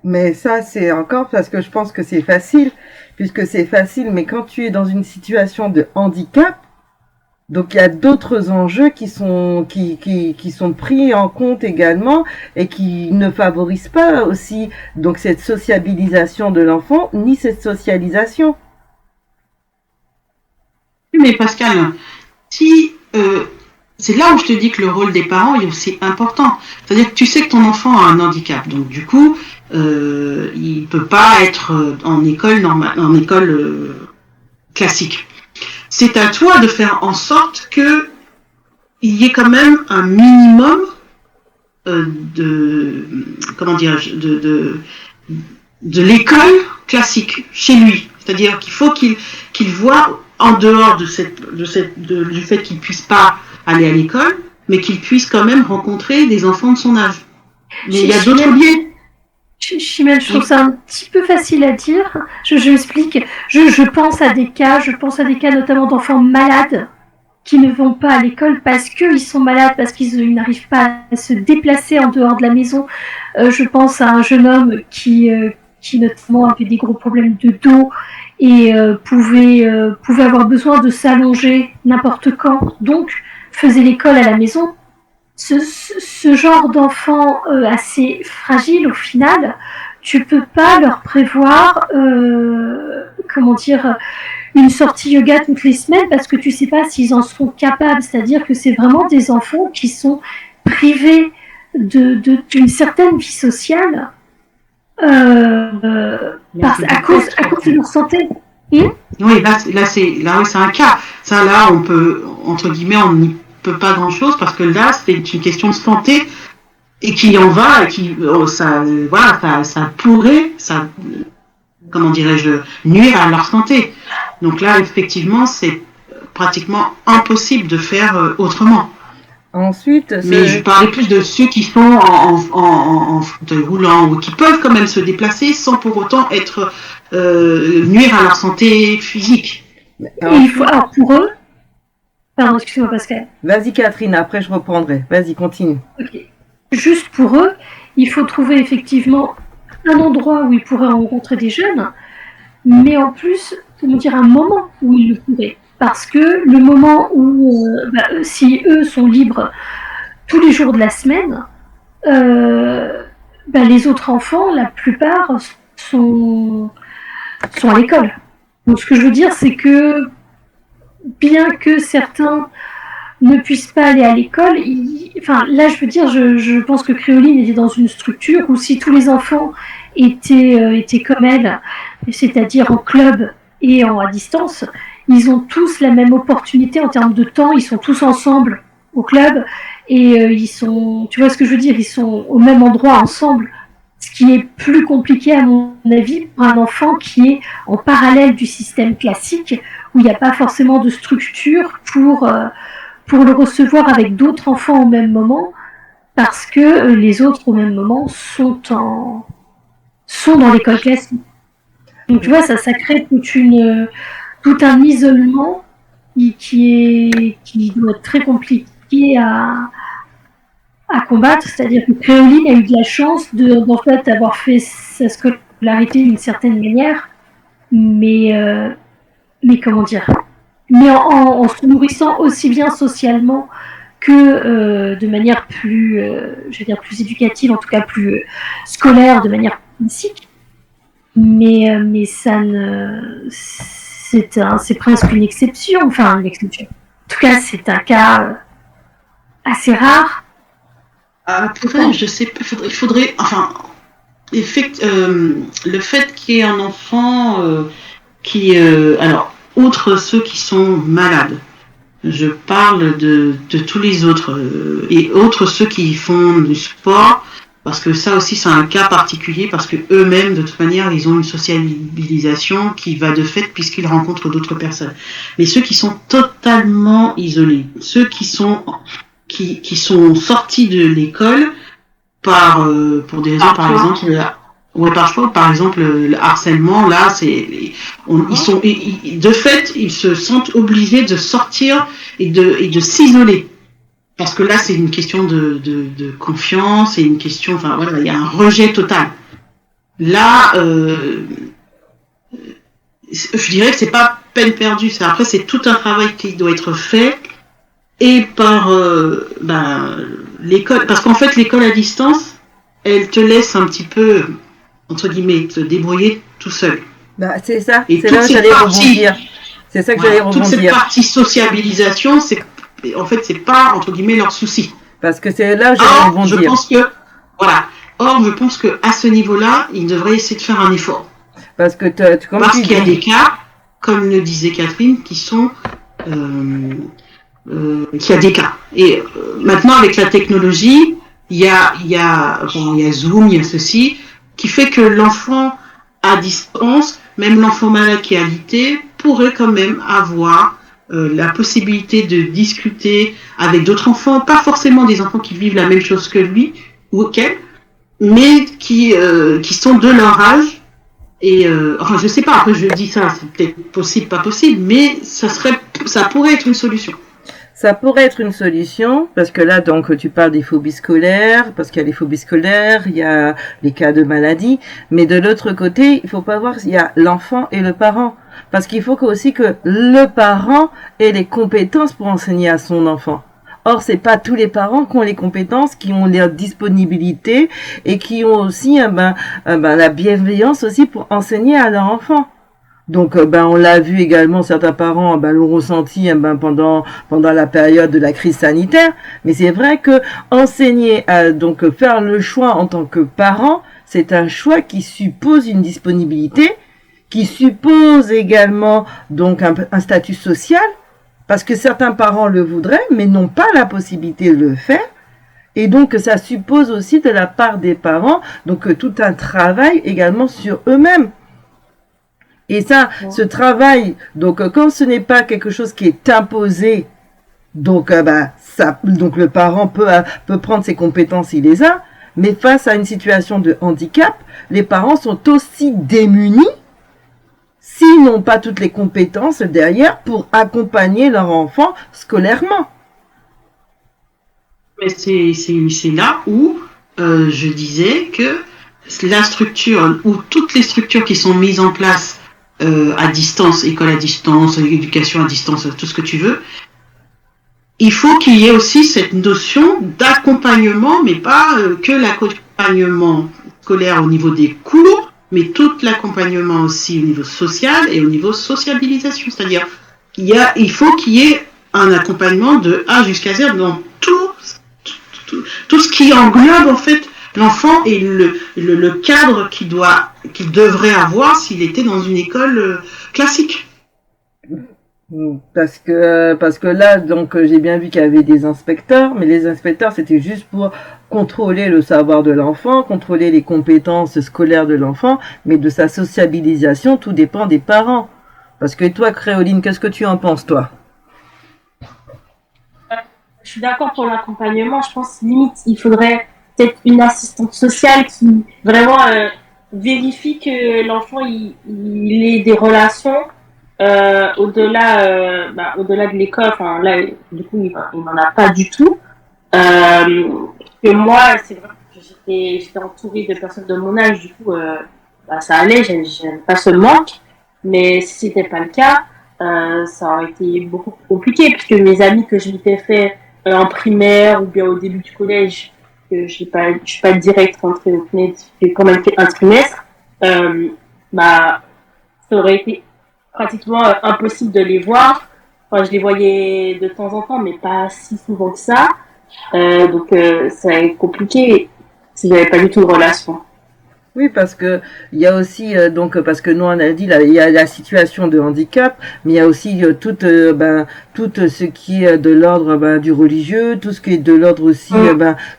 Mais ça c'est encore parce que je pense que c'est facile, puisque c'est facile, mais quand tu es dans une situation de handicap, donc il y a d'autres enjeux qui sont pris en compte également et qui ne favorisent pas aussi donc cette sociabilisation de l'enfant ni cette socialisation. Mais Pascal, c'est là où je te dis que le rôle des parents est aussi important. C'est-à-dire que tu sais que ton enfant a un handicap, donc du coup il peut pas être en école classique. C'est à toi de faire en sorte que il y ait quand même un minimum de l'école classique chez lui. C'est-à-dire qu'il faut qu'il voit en dehors du fait qu'il puisse pas aller à l'école, mais qu'il puisse quand même rencontrer des enfants de son âge. Mais il y a d'autres biais. Chimène, je trouve ça un petit peu facile à dire. Je m'explique. Je pense à des cas notamment d'enfants malades qui ne vont pas à l'école parce qu'ils sont malades, parce qu'ils n'arrivent pas à se déplacer en dehors de la maison. Je pense à un jeune homme qui notamment avait des gros problèmes de dos et pouvait avoir besoin de s'allonger n'importe quand, donc faisait l'école à la maison. Ce genre d'enfants assez fragiles, au final, tu peux pas leur prévoir, une sortie yoga toutes les semaines parce que tu sais pas s'ils en seront capables. C'est-à-dire que c'est vraiment des enfants qui sont privés d'une certaine vie sociale à cause de leur santé. Oui, là c'est un cas. Ça, là, on peut, entre guillemets, on n'y peut pas grand-chose parce que là, c'est une question de santé et qui en va, et ça pourrait, nuire à leur santé. Donc là, effectivement, c'est pratiquement impossible de faire autrement. Ensuite, Mais je parlais plus de ceux qui sont en fauteuil roulant ou qui peuvent quand même se déplacer sans pour autant être nuire à leur santé physique. Alors pour eux, pardon, excusez-moi Pascal. Vas-y Catherine, après je reprendrai. Vas-y, continue. Okay. Juste pour eux, il faut trouver effectivement un endroit où ils pourraient rencontrer des jeunes, mais en plus, comment dire, un moment où ils le pourraient. Parce que le moment où, si eux sont libres tous les jours de la semaine, les autres enfants, la plupart, sont à l'école. Donc ce que je veux dire, c'est que bien que certains ne puissent pas aller à l'école, là je veux dire, je pense que Créoline était dans une structure où si tous les enfants étaient comme elle, c'est-à-dire en club et à distance, ils ont tous la même opportunité en termes de temps, ils sont tous ensemble au club et ils sont, tu vois ce que je veux dire, ils sont au même endroit ensemble. Ce qui est plus compliqué à mon avis pour un enfant qui est en parallèle du système classique où il n'y a pas forcément de structure pour le recevoir avec d'autres enfants au même moment parce que les autres au même moment sont dans l'école classique. Donc tu vois, ça crée tout un isolement qui doit être très compliqué à combattre, c'est-à-dire que Créoline a eu de la chance d'avoir fait sa scolarité d'une certaine manière, mais comment dire, mais en se nourrissant aussi bien socialement que de manière plus, je veux dire plus éducative, en tout cas plus scolaire, de manière classique. Mais ça ne, c'est presque une exception, enfin une exception. En tout cas, c'est un cas assez rare. Après, je sais pas, il faudrait, enfin, le fait qu'il y ait un enfant alors, outre ceux qui sont malades, je parle de tous les autres, et autres ceux qui font du sport, parce que ça aussi c'est un cas particulier, parce que eux-mêmes, de toute manière, ils ont une sociabilisation qui va de fait puisqu'ils rencontrent d'autres personnes. Mais ceux qui sont totalement isolés, ceux qui sont sortis de l'école pour des raisons, par exemple, par exemple, le harcèlement, là, de fait, ils se sentent obligés de sortir et de s'isoler. Parce que là, c'est une question de confiance, c'est une question, enfin voilà, il y a un rejet total. Là, je dirais que c'est pas peine perdue. Après, c'est tout un travail qui doit être fait. Et par l'école, parce qu'en fait l'école à distance, elle te laisse un petit peu, entre guillemets, te débrouiller tout seul. C'est ça, et c'est là que j'allais rebondir. C'est ça que j'allais rebondir. Toute cette partie sociabilisation, c'est pas, entre guillemets, leur souci. Parce que c'est là que j'allais rebondir. Je pense que à ce niveau-là, ils devraient essayer de faire un effort. Parce qu'il y a des cas, comme le disait Catherine, qui sont qu'il y a des cas. Et maintenant, avec la technologie, il y a Zoom, il y a ceci, qui fait que l'enfant à distance, même l'enfant malade qui est alité, pourrait quand même avoir la possibilité de discuter avec d'autres enfants, pas forcément des enfants qui vivent la même chose que lui ou qu'elle, mais qui sont de leur âge. Et je sais pas, après je dis ça, c'est peut-être possible, pas possible, mais ça pourrait être une solution. Ça pourrait être une solution, parce que là, donc, tu parles des phobies scolaires, parce qu'il y a les phobies scolaires, il y a les cas de maladie, mais de l'autre côté, il faut pas voir, il y a l'enfant et le parent. Parce qu'il faut aussi que le parent ait les compétences pour enseigner à son enfant. Or, c'est pas tous les parents qui ont les compétences, qui ont leur disponibilité, et qui ont aussi, la bienveillance aussi pour enseigner à leur enfant. Donc, on l'a vu également, certains parents l'ont ressenti pendant la période de la crise sanitaire. Mais c'est vrai que enseigner, donc faire le choix en tant que parent, c'est un choix qui suppose une disponibilité, qui suppose également donc un statut social, parce que certains parents le voudraient, mais n'ont pas la possibilité de le faire. Et donc, ça suppose aussi de la part des parents, donc tout un travail également sur eux-mêmes. Et ça, ce travail, donc quand ce n'est pas quelque chose qui est imposé Donc, donc le parent peut prendre ses compétences, il les a, mais face à une situation de handicap, les parents sont aussi démunis s'ils n'ont pas toutes les compétences derrière pour accompagner leur enfant scolairement. Mais c'est là où je disais que la structure, ou toutes les structures qui sont mises en place à distance, école à distance, éducation à distance, tout ce que tu veux, il faut qu'il y ait aussi cette notion d'accompagnement, mais pas que l'accompagnement scolaire au niveau des cours, mais tout l'accompagnement aussi au niveau social et au niveau sociabilisation. C'est-à-dire, il faut qu'il y ait un accompagnement de A jusqu'à Z dans tout ce qui englobe en fait l'enfant et le cadre qu'il devrait avoir s'il était dans une école classique. Parce que là, donc, j'ai bien vu qu'il y avait des inspecteurs, mais les inspecteurs, c'était juste pour contrôler le savoir de l'enfant, contrôler les compétences scolaires de l'enfant, mais de sa sociabilisation, tout dépend des parents. Parce que toi, Créoline, qu'est-ce que tu en penses, toi? Je suis d'accord pour l'accompagnement. Je pense limite, il faudrait peut-être une assistante sociale qui vraiment vérifie que l'enfant il ait des relations au-delà de l'école. Enfin là, du coup, il n'en a pas du tout. Que moi, c'est vrai que j'étais entourée de personnes de mon âge. Du coup, ça allait. J'aime pas ce manque. Mais si c'était pas le cas, ça aurait été beaucoup plus compliqué puisque mes amis que je m'étais fait en primaire ou bien au début du collège, que je suis pas direct rentrée au CNED, j'ai quand même fait un trimestre, ça aurait été pratiquement impossible de les voir. Enfin, je les voyais de temps en temps, mais pas si souvent que ça. Donc, ça a été compliqué si j'avais pas du tout de relation. Oui, parce que il y a aussi parce que nous on a dit là, il y a la situation de handicap, mais il y a aussi tout ce qui est de l'ordre du religieux, tout ce qui est de l'ordre aussi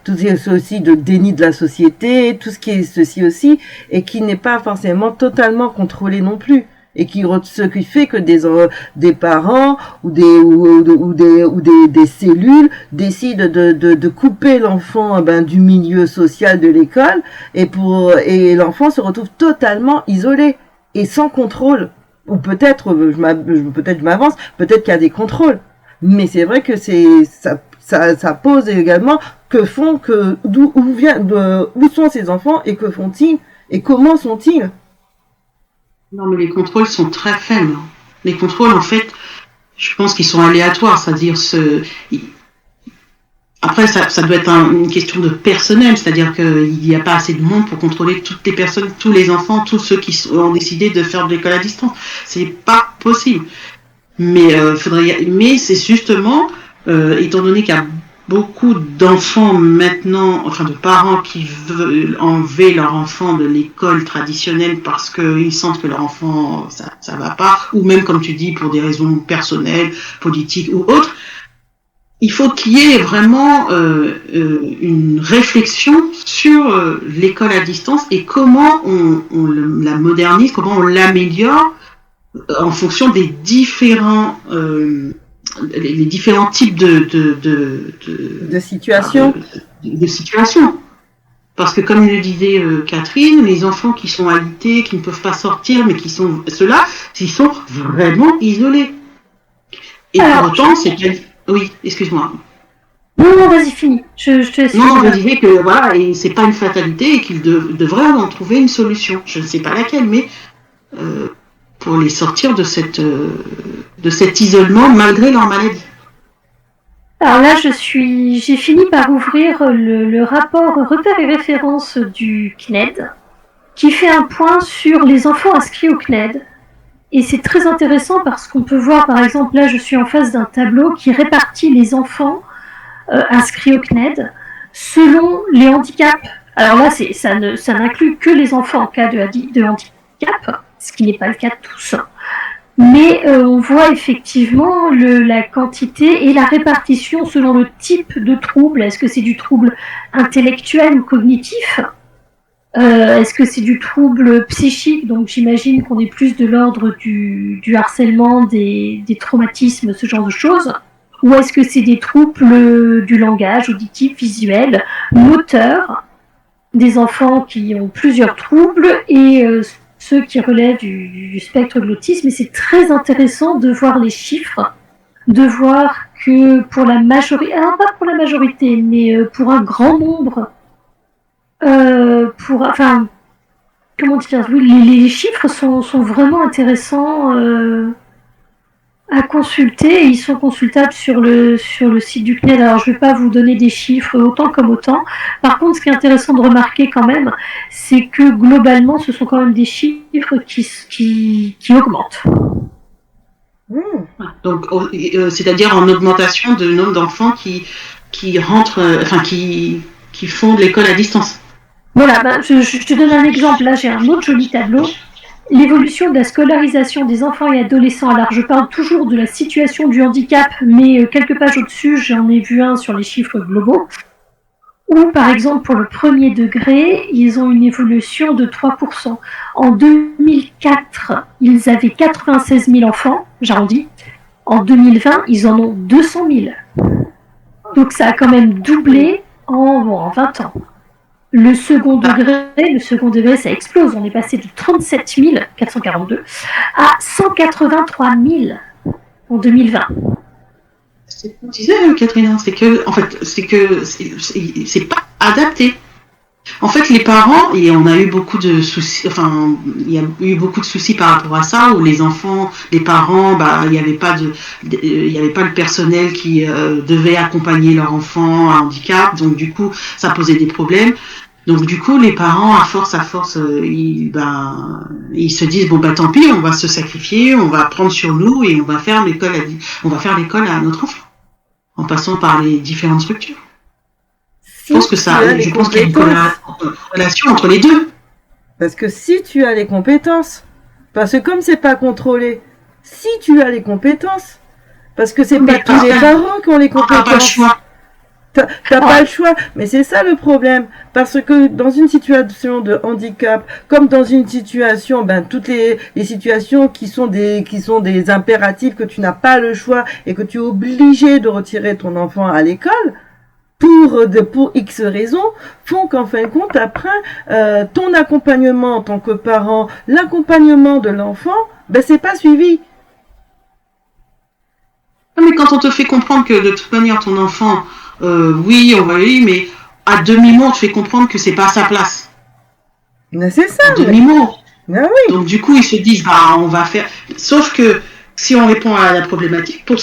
tout ce qui est aussi de déni de la société, tout ce qui est ceci aussi et qui n'est pas forcément totalement contrôlé non plus. Et ce qui fait que des parents ou des cellules décident de couper l'enfant du milieu social de l'école et l'enfant se retrouve totalement isolé et sans contrôle. Ou peut-être je m'avance, peut-être qu'il y a des contrôles, mais c'est vrai que ça pose également d'où sont ces enfants et que font-ils et comment sont-ils? Non, mais les contrôles sont très faibles. Les contrôles, en fait, je pense qu'ils sont aléatoires, c'est-à-dire après, ça doit être une question de personnel, c'est-à-dire qu'il n'y a pas assez de monde pour contrôler toutes les personnes, tous les enfants, tous ceux qui ont décidé de faire de l'école à distance. C'est pas possible. Mais mais c'est justement, étant donné qu'il y a beaucoup d'enfants maintenant, enfin de parents qui veulent enlever leur enfant de l'école traditionnelle parce qu'ils sentent que leur enfant ça va pas, ou même comme tu dis pour des raisons personnelles, politiques ou autres, il faut qu'il y ait vraiment une réflexion sur l'école à distance et comment on la modernise, comment on l'améliore en fonction des différents les différents types de situations. De situations. Parce que comme le disait Catherine, les enfants qui sont alités, qui ne peuvent pas sortir, mais qui sont ceux-là, ils sont vraiment isolés. Et pour autant, c'est bien. Oui, excuse-moi. Non, vas-y, finis. Je te laisse. Non, je disais que voilà, et c'est pas une fatalité et qu'ils devraient en trouver une solution. Je ne sais pas laquelle, mais pour les sortir de cet isolement malgré leur maladie. Alors là, j'ai fini par ouvrir le rapport repères et références du CNED, qui fait un point sur les enfants inscrits au CNED. Et c'est très intéressant parce qu'on peut voir, par exemple, là, je suis en face d'un tableau qui répartit les enfants inscrits au CNED selon les handicaps. Alors là, ça n'inclut que les enfants en cas de handicap, ce qui n'est pas le cas de tous. Mais on voit effectivement la quantité et la répartition selon le type de trouble. Est-ce que c'est du trouble intellectuel ou cognitif ? Est-ce que c'est du trouble psychique ? Donc j'imagine qu'on est plus de l'ordre du harcèlement, des traumatismes, ce genre de choses. ou est-ce que c'est des troubles du langage, auditif, visuel, moteur, des enfants qui ont plusieurs troubles et ceux qui relèvent du spectre de l'autisme. Et c'est très intéressant de voir les chiffres, de voir que pour la majorité, alors pas pour la majorité, mais pour un grand nombre, comment dire, oui, les chiffres sont vraiment intéressants à consulter, et ils sont consultables sur le site du CNED. Alors je ne vais pas vous donner des chiffres autant comme autant. Par contre, ce qui est intéressant de remarquer quand même, c'est que globalement, ce sont quand même des chiffres qui augmentent. Donc, c'est-à-dire en augmentation de nombre d'enfants qui rentrent, qui font de l'école à distance. Voilà, je te donne un exemple. Là, j'ai un autre joli tableau. L'évolution de la scolarisation des enfants et adolescents. Alors, je parle toujours de la situation du handicap, mais quelques pages au-dessus, j'en ai vu un sur les chiffres globaux, où, par exemple, pour le premier degré, ils ont une évolution de 3%. En 2004, ils avaient 96 000 enfants, j'arrondis. En 2020, ils en ont 200 000. Donc, ça a quand même doublé en 20 ans. Le second degré, ça explose. On est passé de 37 442 à 183 000 en 2020. C'est ce qu'on disait, Catherine, c'est que c'est pas adapté. En fait, les parents, et on a eu beaucoup de soucis, il y a eu beaucoup de soucis par rapport à ça, où les enfants, les parents, il n'y avait pas le personnel qui devait accompagner leur enfant à handicap, donc du coup, ça posait des problèmes. Donc du coup, les parents, à force, ils se disent tant pis, on va se sacrifier, on va prendre sur nous et on va faire l'école à notre enfant, en passant par les différentes structures. Je pense qu'il y a une corrélation entre les deux. Parce que si tu as les compétences, parce que comme c'est pas contrôlé, si tu as les compétences, parce que c'est pas tous les parents qui ont les compétences. T'as pas le choix. T'as pas le choix, mais c'est ça le problème, parce que dans une situation de handicap, comme dans une situation, toutes les situations qui sont des impératifs que tu n'as pas le choix et que tu es obligé de retirer ton enfant à l'école, pour X raisons, font qu'en fin de compte, après, ton accompagnement en tant que parent, l'accompagnement de l'enfant, c'est pas suivi. Mais quand on te fait comprendre que de toute manière ton enfant, oui, on va lui, mais à demi-mot, on te fait comprendre que c'est pas à sa place. Mais c'est ça. À demi-mot. Ah oui. Donc du coup, ils se disent, on va faire. Sauf que si on répond à la problématique, on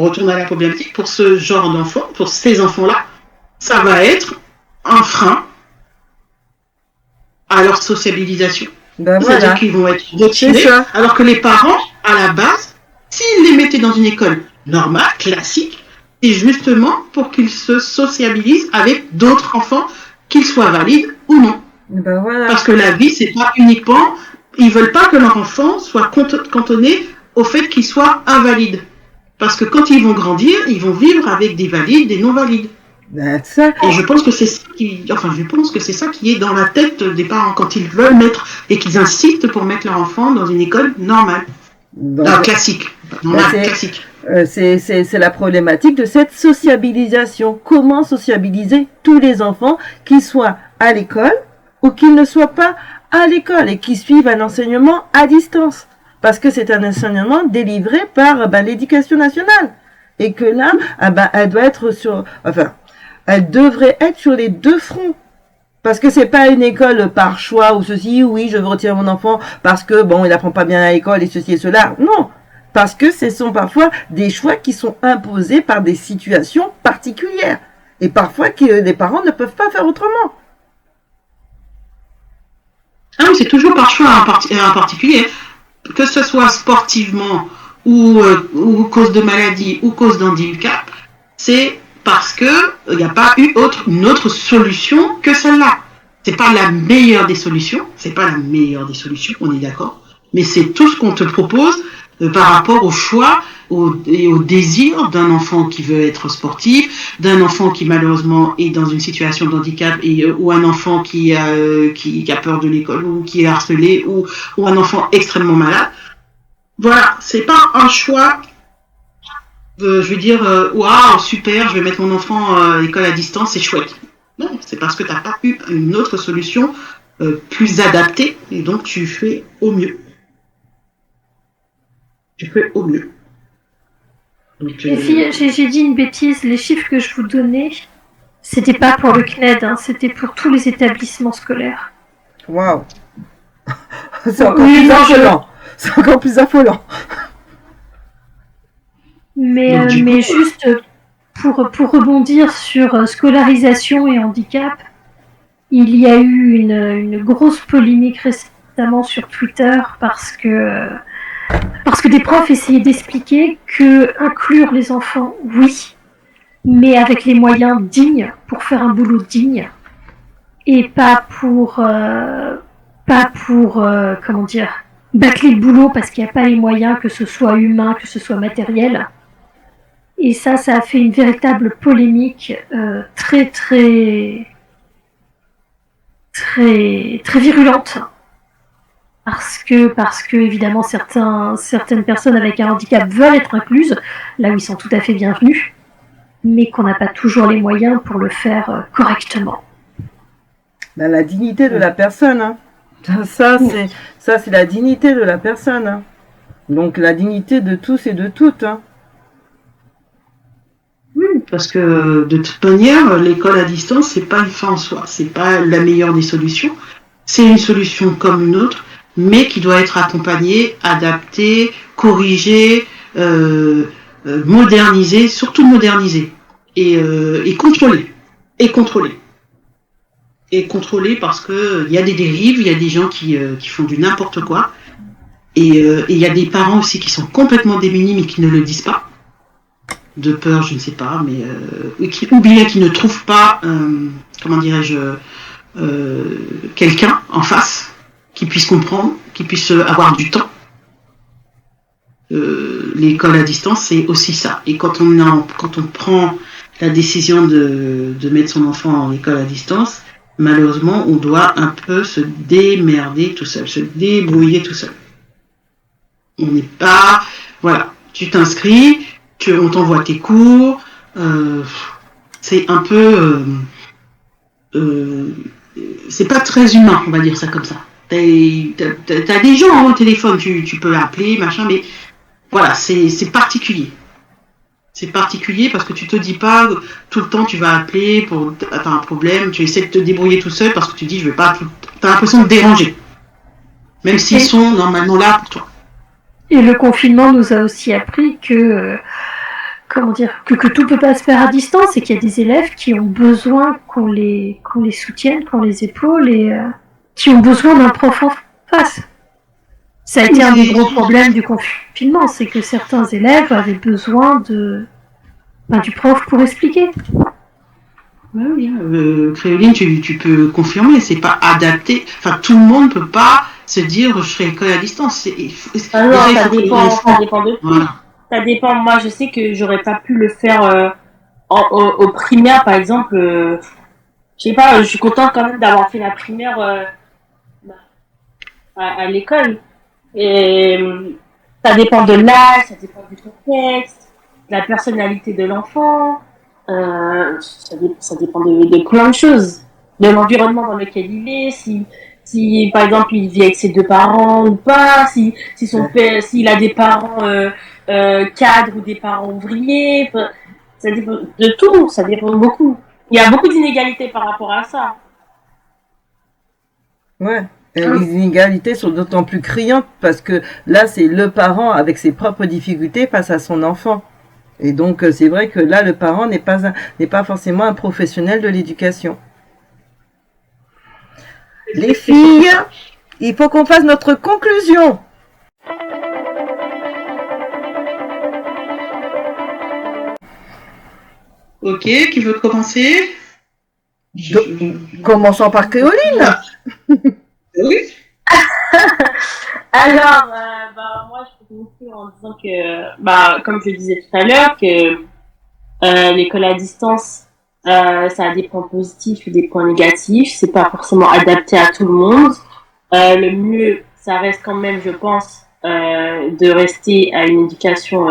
retourne à la problématique, pour ce genre d'enfants, pour ces enfants-là, ça va être un frein à leur sociabilisation. C'est-à-dire qu'ils vont être retirés, alors que les parents, à la base, s'ils les mettaient dans une école normale, classique, c'est justement pour qu'ils se sociabilisent avec d'autres enfants, qu'ils soient valides ou non. Parce que la vie, c'est pas uniquement... Ils veulent pas que leur enfant soit cantonné au fait qu'il soit invalide. Parce que quand ils vont grandir, ils vont vivre avec des valides, des non-valides. Et je pense que c'est ça qui est dans la tête des parents quand ils veulent mettre et qu'ils insistent pour mettre leur enfant dans une école normale. Classique. Classique. C'est la problématique de cette sociabilisation. Comment sociabiliser tous les enfants, qu'ils soient à l'école ou qu'ils ne soient pas à l'école et qui suivent un enseignement à distance. Parce que c'est un enseignement délivré par l'éducation nationale. Et que là, elle doit être elle devrait être sur les deux fronts. Parce que c'est pas une école par choix ou ceci, oui, je veux retirer mon enfant parce que il apprend pas bien à l'école et ceci et cela. Non. Parce que ce sont parfois des choix qui sont imposés par des situations particulières. Et parfois que les parents ne peuvent pas faire autrement. Ah oui, c'est toujours par choix en particulier. Que ce soit sportivement ou cause de maladie ou cause d'handicap, c'est parce que il n'y a pas eu une autre solution que celle-là. C'est pas la meilleure des solutions, on est d'accord, mais c'est tout ce qu'on te propose par rapport au choix et au désir d'un enfant qui veut être sportif, d'un enfant qui malheureusement est dans une situation de handicap ou un enfant qui a peur de l'école ou qui est harcelé ou un enfant extrêmement malade. Voilà, c'est pas un choix je vais dire waouh, super, je vais mettre mon enfant à l'école à distance, c'est chouette. Non, c'est parce que tu n'as pas eu une autre solution plus adaptée et donc tu fais au mieux. Tu fais au mieux. Donc, Et si j'ai dit une bêtise, les chiffres que je vous donnais, c'était pas pour le CNED, hein, c'était pour tous les établissements scolaires. Waouh. C'est encore plus affolant. C'est encore plus affolant. Mais juste pour rebondir sur scolarisation et handicap, il y a eu une grosse polémique récemment sur Twitter parce que des profs essayaient d'expliquer que inclure les enfants, oui, mais avec les moyens dignes pour faire un boulot digne et pas pour comment dire, bâcler le boulot parce qu'il n'y a pas les moyens, que ce soit humain, que ce soit matériel. Et ça a fait une véritable polémique très virulente. Parce que évidemment certaines personnes avec un handicap veulent être incluses, là où ils sont tout à fait bienvenus, mais qu'on n'a pas toujours les moyens pour le faire correctement. Ben, la dignité de la personne, hein. Ça c'est la dignité de la personne, hein. Donc la dignité de tous et de toutes, hein. Oui, parce que de toute manière, l'école à distance, c'est pas une fin en soi, c'est pas la meilleure des solutions. C'est une solution comme une autre, mais qui doit être accompagnée, adaptée, corrigée, modernisée, surtout modernisée, et contrôlée. Et contrôlée. Et contrôlée parce que il y a des dérives, il y a des gens qui font du n'importe quoi, et il y a des parents aussi qui sont complètement démunis mais qui ne le disent pas. De peur, je ne sais pas, mais ou bien qui ne trouvent pas, comment dirais-je, quelqu'un en face qui puisse comprendre, qui puisse avoir du temps. L'école à distance, c'est aussi ça. Et quand on prend la décision de mettre son enfant en école à distance, malheureusement, on doit un peu se démerder tout seul, se débrouiller tout seul. On n'est pas, voilà, tu t'inscris. On t'envoie tes cours, c'est un peu, c'est pas très humain, on va dire ça comme ça. T'as des gens au téléphone, tu peux appeler, machin, mais voilà, c'est particulier. C'est particulier parce que tu te dis pas tout le temps tu vas appeler pour t'as un problème, tu essaies de te débrouiller tout seul parce que tu dis je vais pas, t'as l'impression de déranger, même s'ils sont normalement là pour toi. Et le confinement nous a aussi appris que comment dire, que tout peut pas se faire à distance et qu'il y a des élèves qui ont besoin qu'on les soutienne, qu'on les épaule et qui ont besoin d'un prof en face. Ça a été un des gros problèmes du confinement, c'est que certains élèves avaient besoin du prof pour expliquer. Oui, Créoline, tu peux confirmer, c'est pas adapté. Enfin, tout le monde peut pas se dire je ferai l'école à distance. Non, ça dépend de tout. Voilà. Ça dépend. Moi, je sais que j'aurais pas pu le faire au primaire, par exemple. Je sais pas. Je suis contente quand même d'avoir fait la primaire à l'école. Et ça dépend de l'âge, ça dépend du contexte, de la personnalité de l'enfant. Ça dépend de plein de choses, de l'environnement dans lequel il est, si par exemple il vit avec ses deux parents ou pas, si son père, s'il a des parents cadres ou des parents ouvriers, ça dépend de tout, ça dépend beaucoup. Il y a beaucoup d'inégalités par rapport à ça. Ouais. Et les inégalités sont d'autant plus criantes parce que là c'est le parent avec ses propres difficultés face à son enfant. Et donc c'est vrai que là le parent n'est pas forcément un professionnel de l'éducation. Les filles, il faut qu'on fasse notre conclusion. Ok, qui veut commencer? Commençons par Créoline. Oui. Alors, moi, je peux conclure en disant que, comme je disais tout à l'heure, que l'école à distance, ça a des points positifs et des points négatifs. C'est pas forcément adapté à tout le monde. Le mieux, ça reste quand même, je pense, de rester à une éducation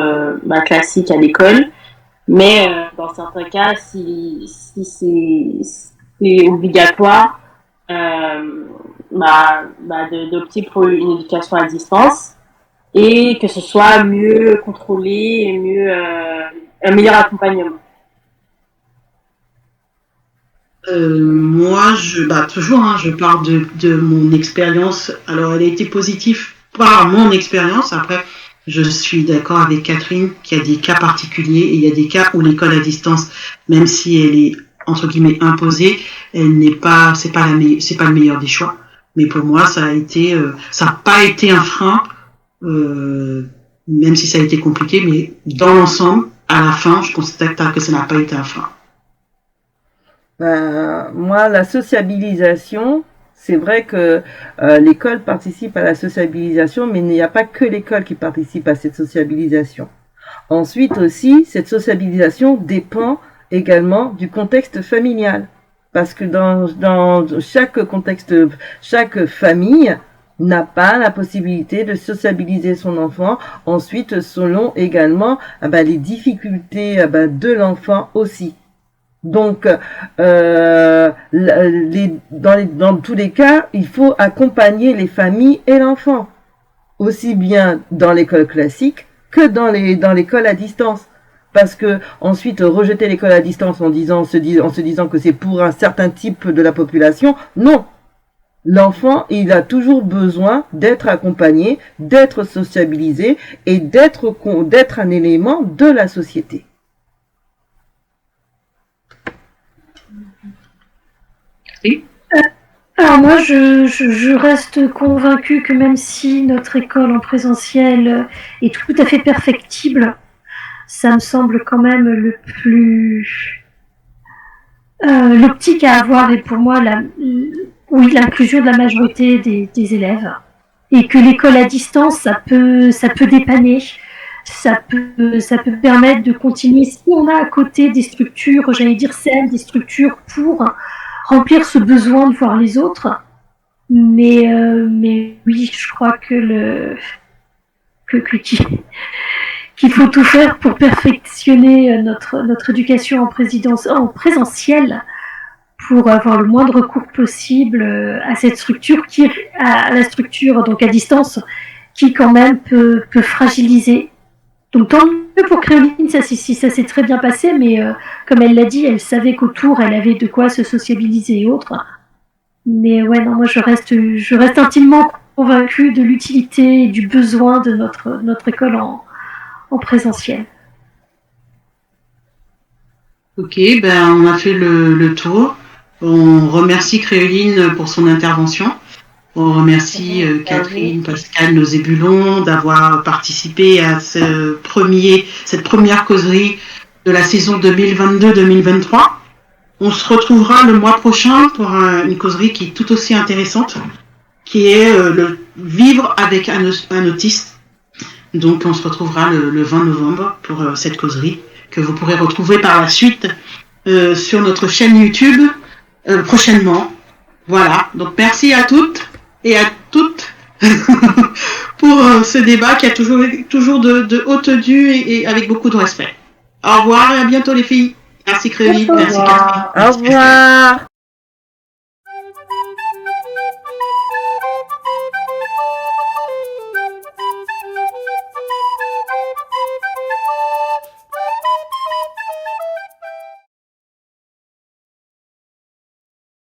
classique à l'école. Mais dans certains cas, si c'est obligatoire, d'opter pour une éducation à distance et que ce soit mieux contrôlé et un meilleur accompagnement. Moi, toujours, je parle de mon expérience. Alors, elle a été positive par mon expérience. Après, je suis d'accord avec Catherine qu'il y a des cas particuliers et il y a des cas où l'école à distance, même si elle est entre guillemets imposée, c'est pas le meilleur des choix. Mais pour moi, ça n'a pas été un frein, même si ça a été compliqué. Mais dans l'ensemble, à la fin, je constate que ça n'a pas été un frein. Moi, la sociabilisation, c'est vrai que l'école participe à la sociabilisation, mais il n'y a pas que l'école qui participe à cette sociabilisation. Ensuite aussi, cette sociabilisation dépend également du contexte familial. Parce que dans chaque contexte, chaque famille n'a pas la possibilité de sociabiliser son enfant. Ensuite, selon également les difficultés de l'enfant aussi. Donc, dans tous les cas, il faut accompagner les familles et l'enfant, aussi bien dans l'école classique que dans l'école à distance. Parce que ensuite rejeter l'école à distance en se disant que c'est pour un certain type de la population, non. L'enfant, il a toujours besoin d'être accompagné, d'être sociabilisé et d'être un élément de la société. Oui. Alors moi, je reste convaincue que même si notre école en présentiel est tout à fait perfectible, ça me semble quand même le plus l'optique à avoir est pour moi l'inclusion de la majorité des élèves, et que l'école à distance ça peut dépanner, ça peut permettre de continuer si on a à côté des structures, j'allais dire saines, des structures pour remplir ce besoin de voir les autres. Mais oui, je crois que qu'il faut tout faire pour perfectionner notre éducation en présentiel, pour avoir le moindre recours possible à cette structure à la structure donc à distance, qui quand même peut fragiliser. Donc tant mieux pour Créoline, ça s'est très bien passé, mais comme elle l'a dit, elle savait qu'autour elle avait de quoi se sociabiliser et autres. Mais ouais, non, moi je reste intimement convaincue de l'utilité et du besoin de notre école en présentiel. Ok, on a fait le tour. On remercie Créoline pour son intervention. On remercie Catherine, Pascal, nos ébulons d'avoir participé à cette première causerie de la saison 2022-2023. On se retrouvera le mois prochain pour une causerie qui est tout aussi intéressante, qui est le vivre avec un autiste. Donc on se retrouvera le 20 novembre pour cette causerie que vous pourrez retrouver par la suite sur notre chaîne YouTube prochainement. Voilà, donc merci à toutes et à toutes pour ce débat qui a toujours de haute tenue et avec beaucoup de respect. Au revoir et à bientôt les filles. Merci Créoline, merci Catherine. Au revoir.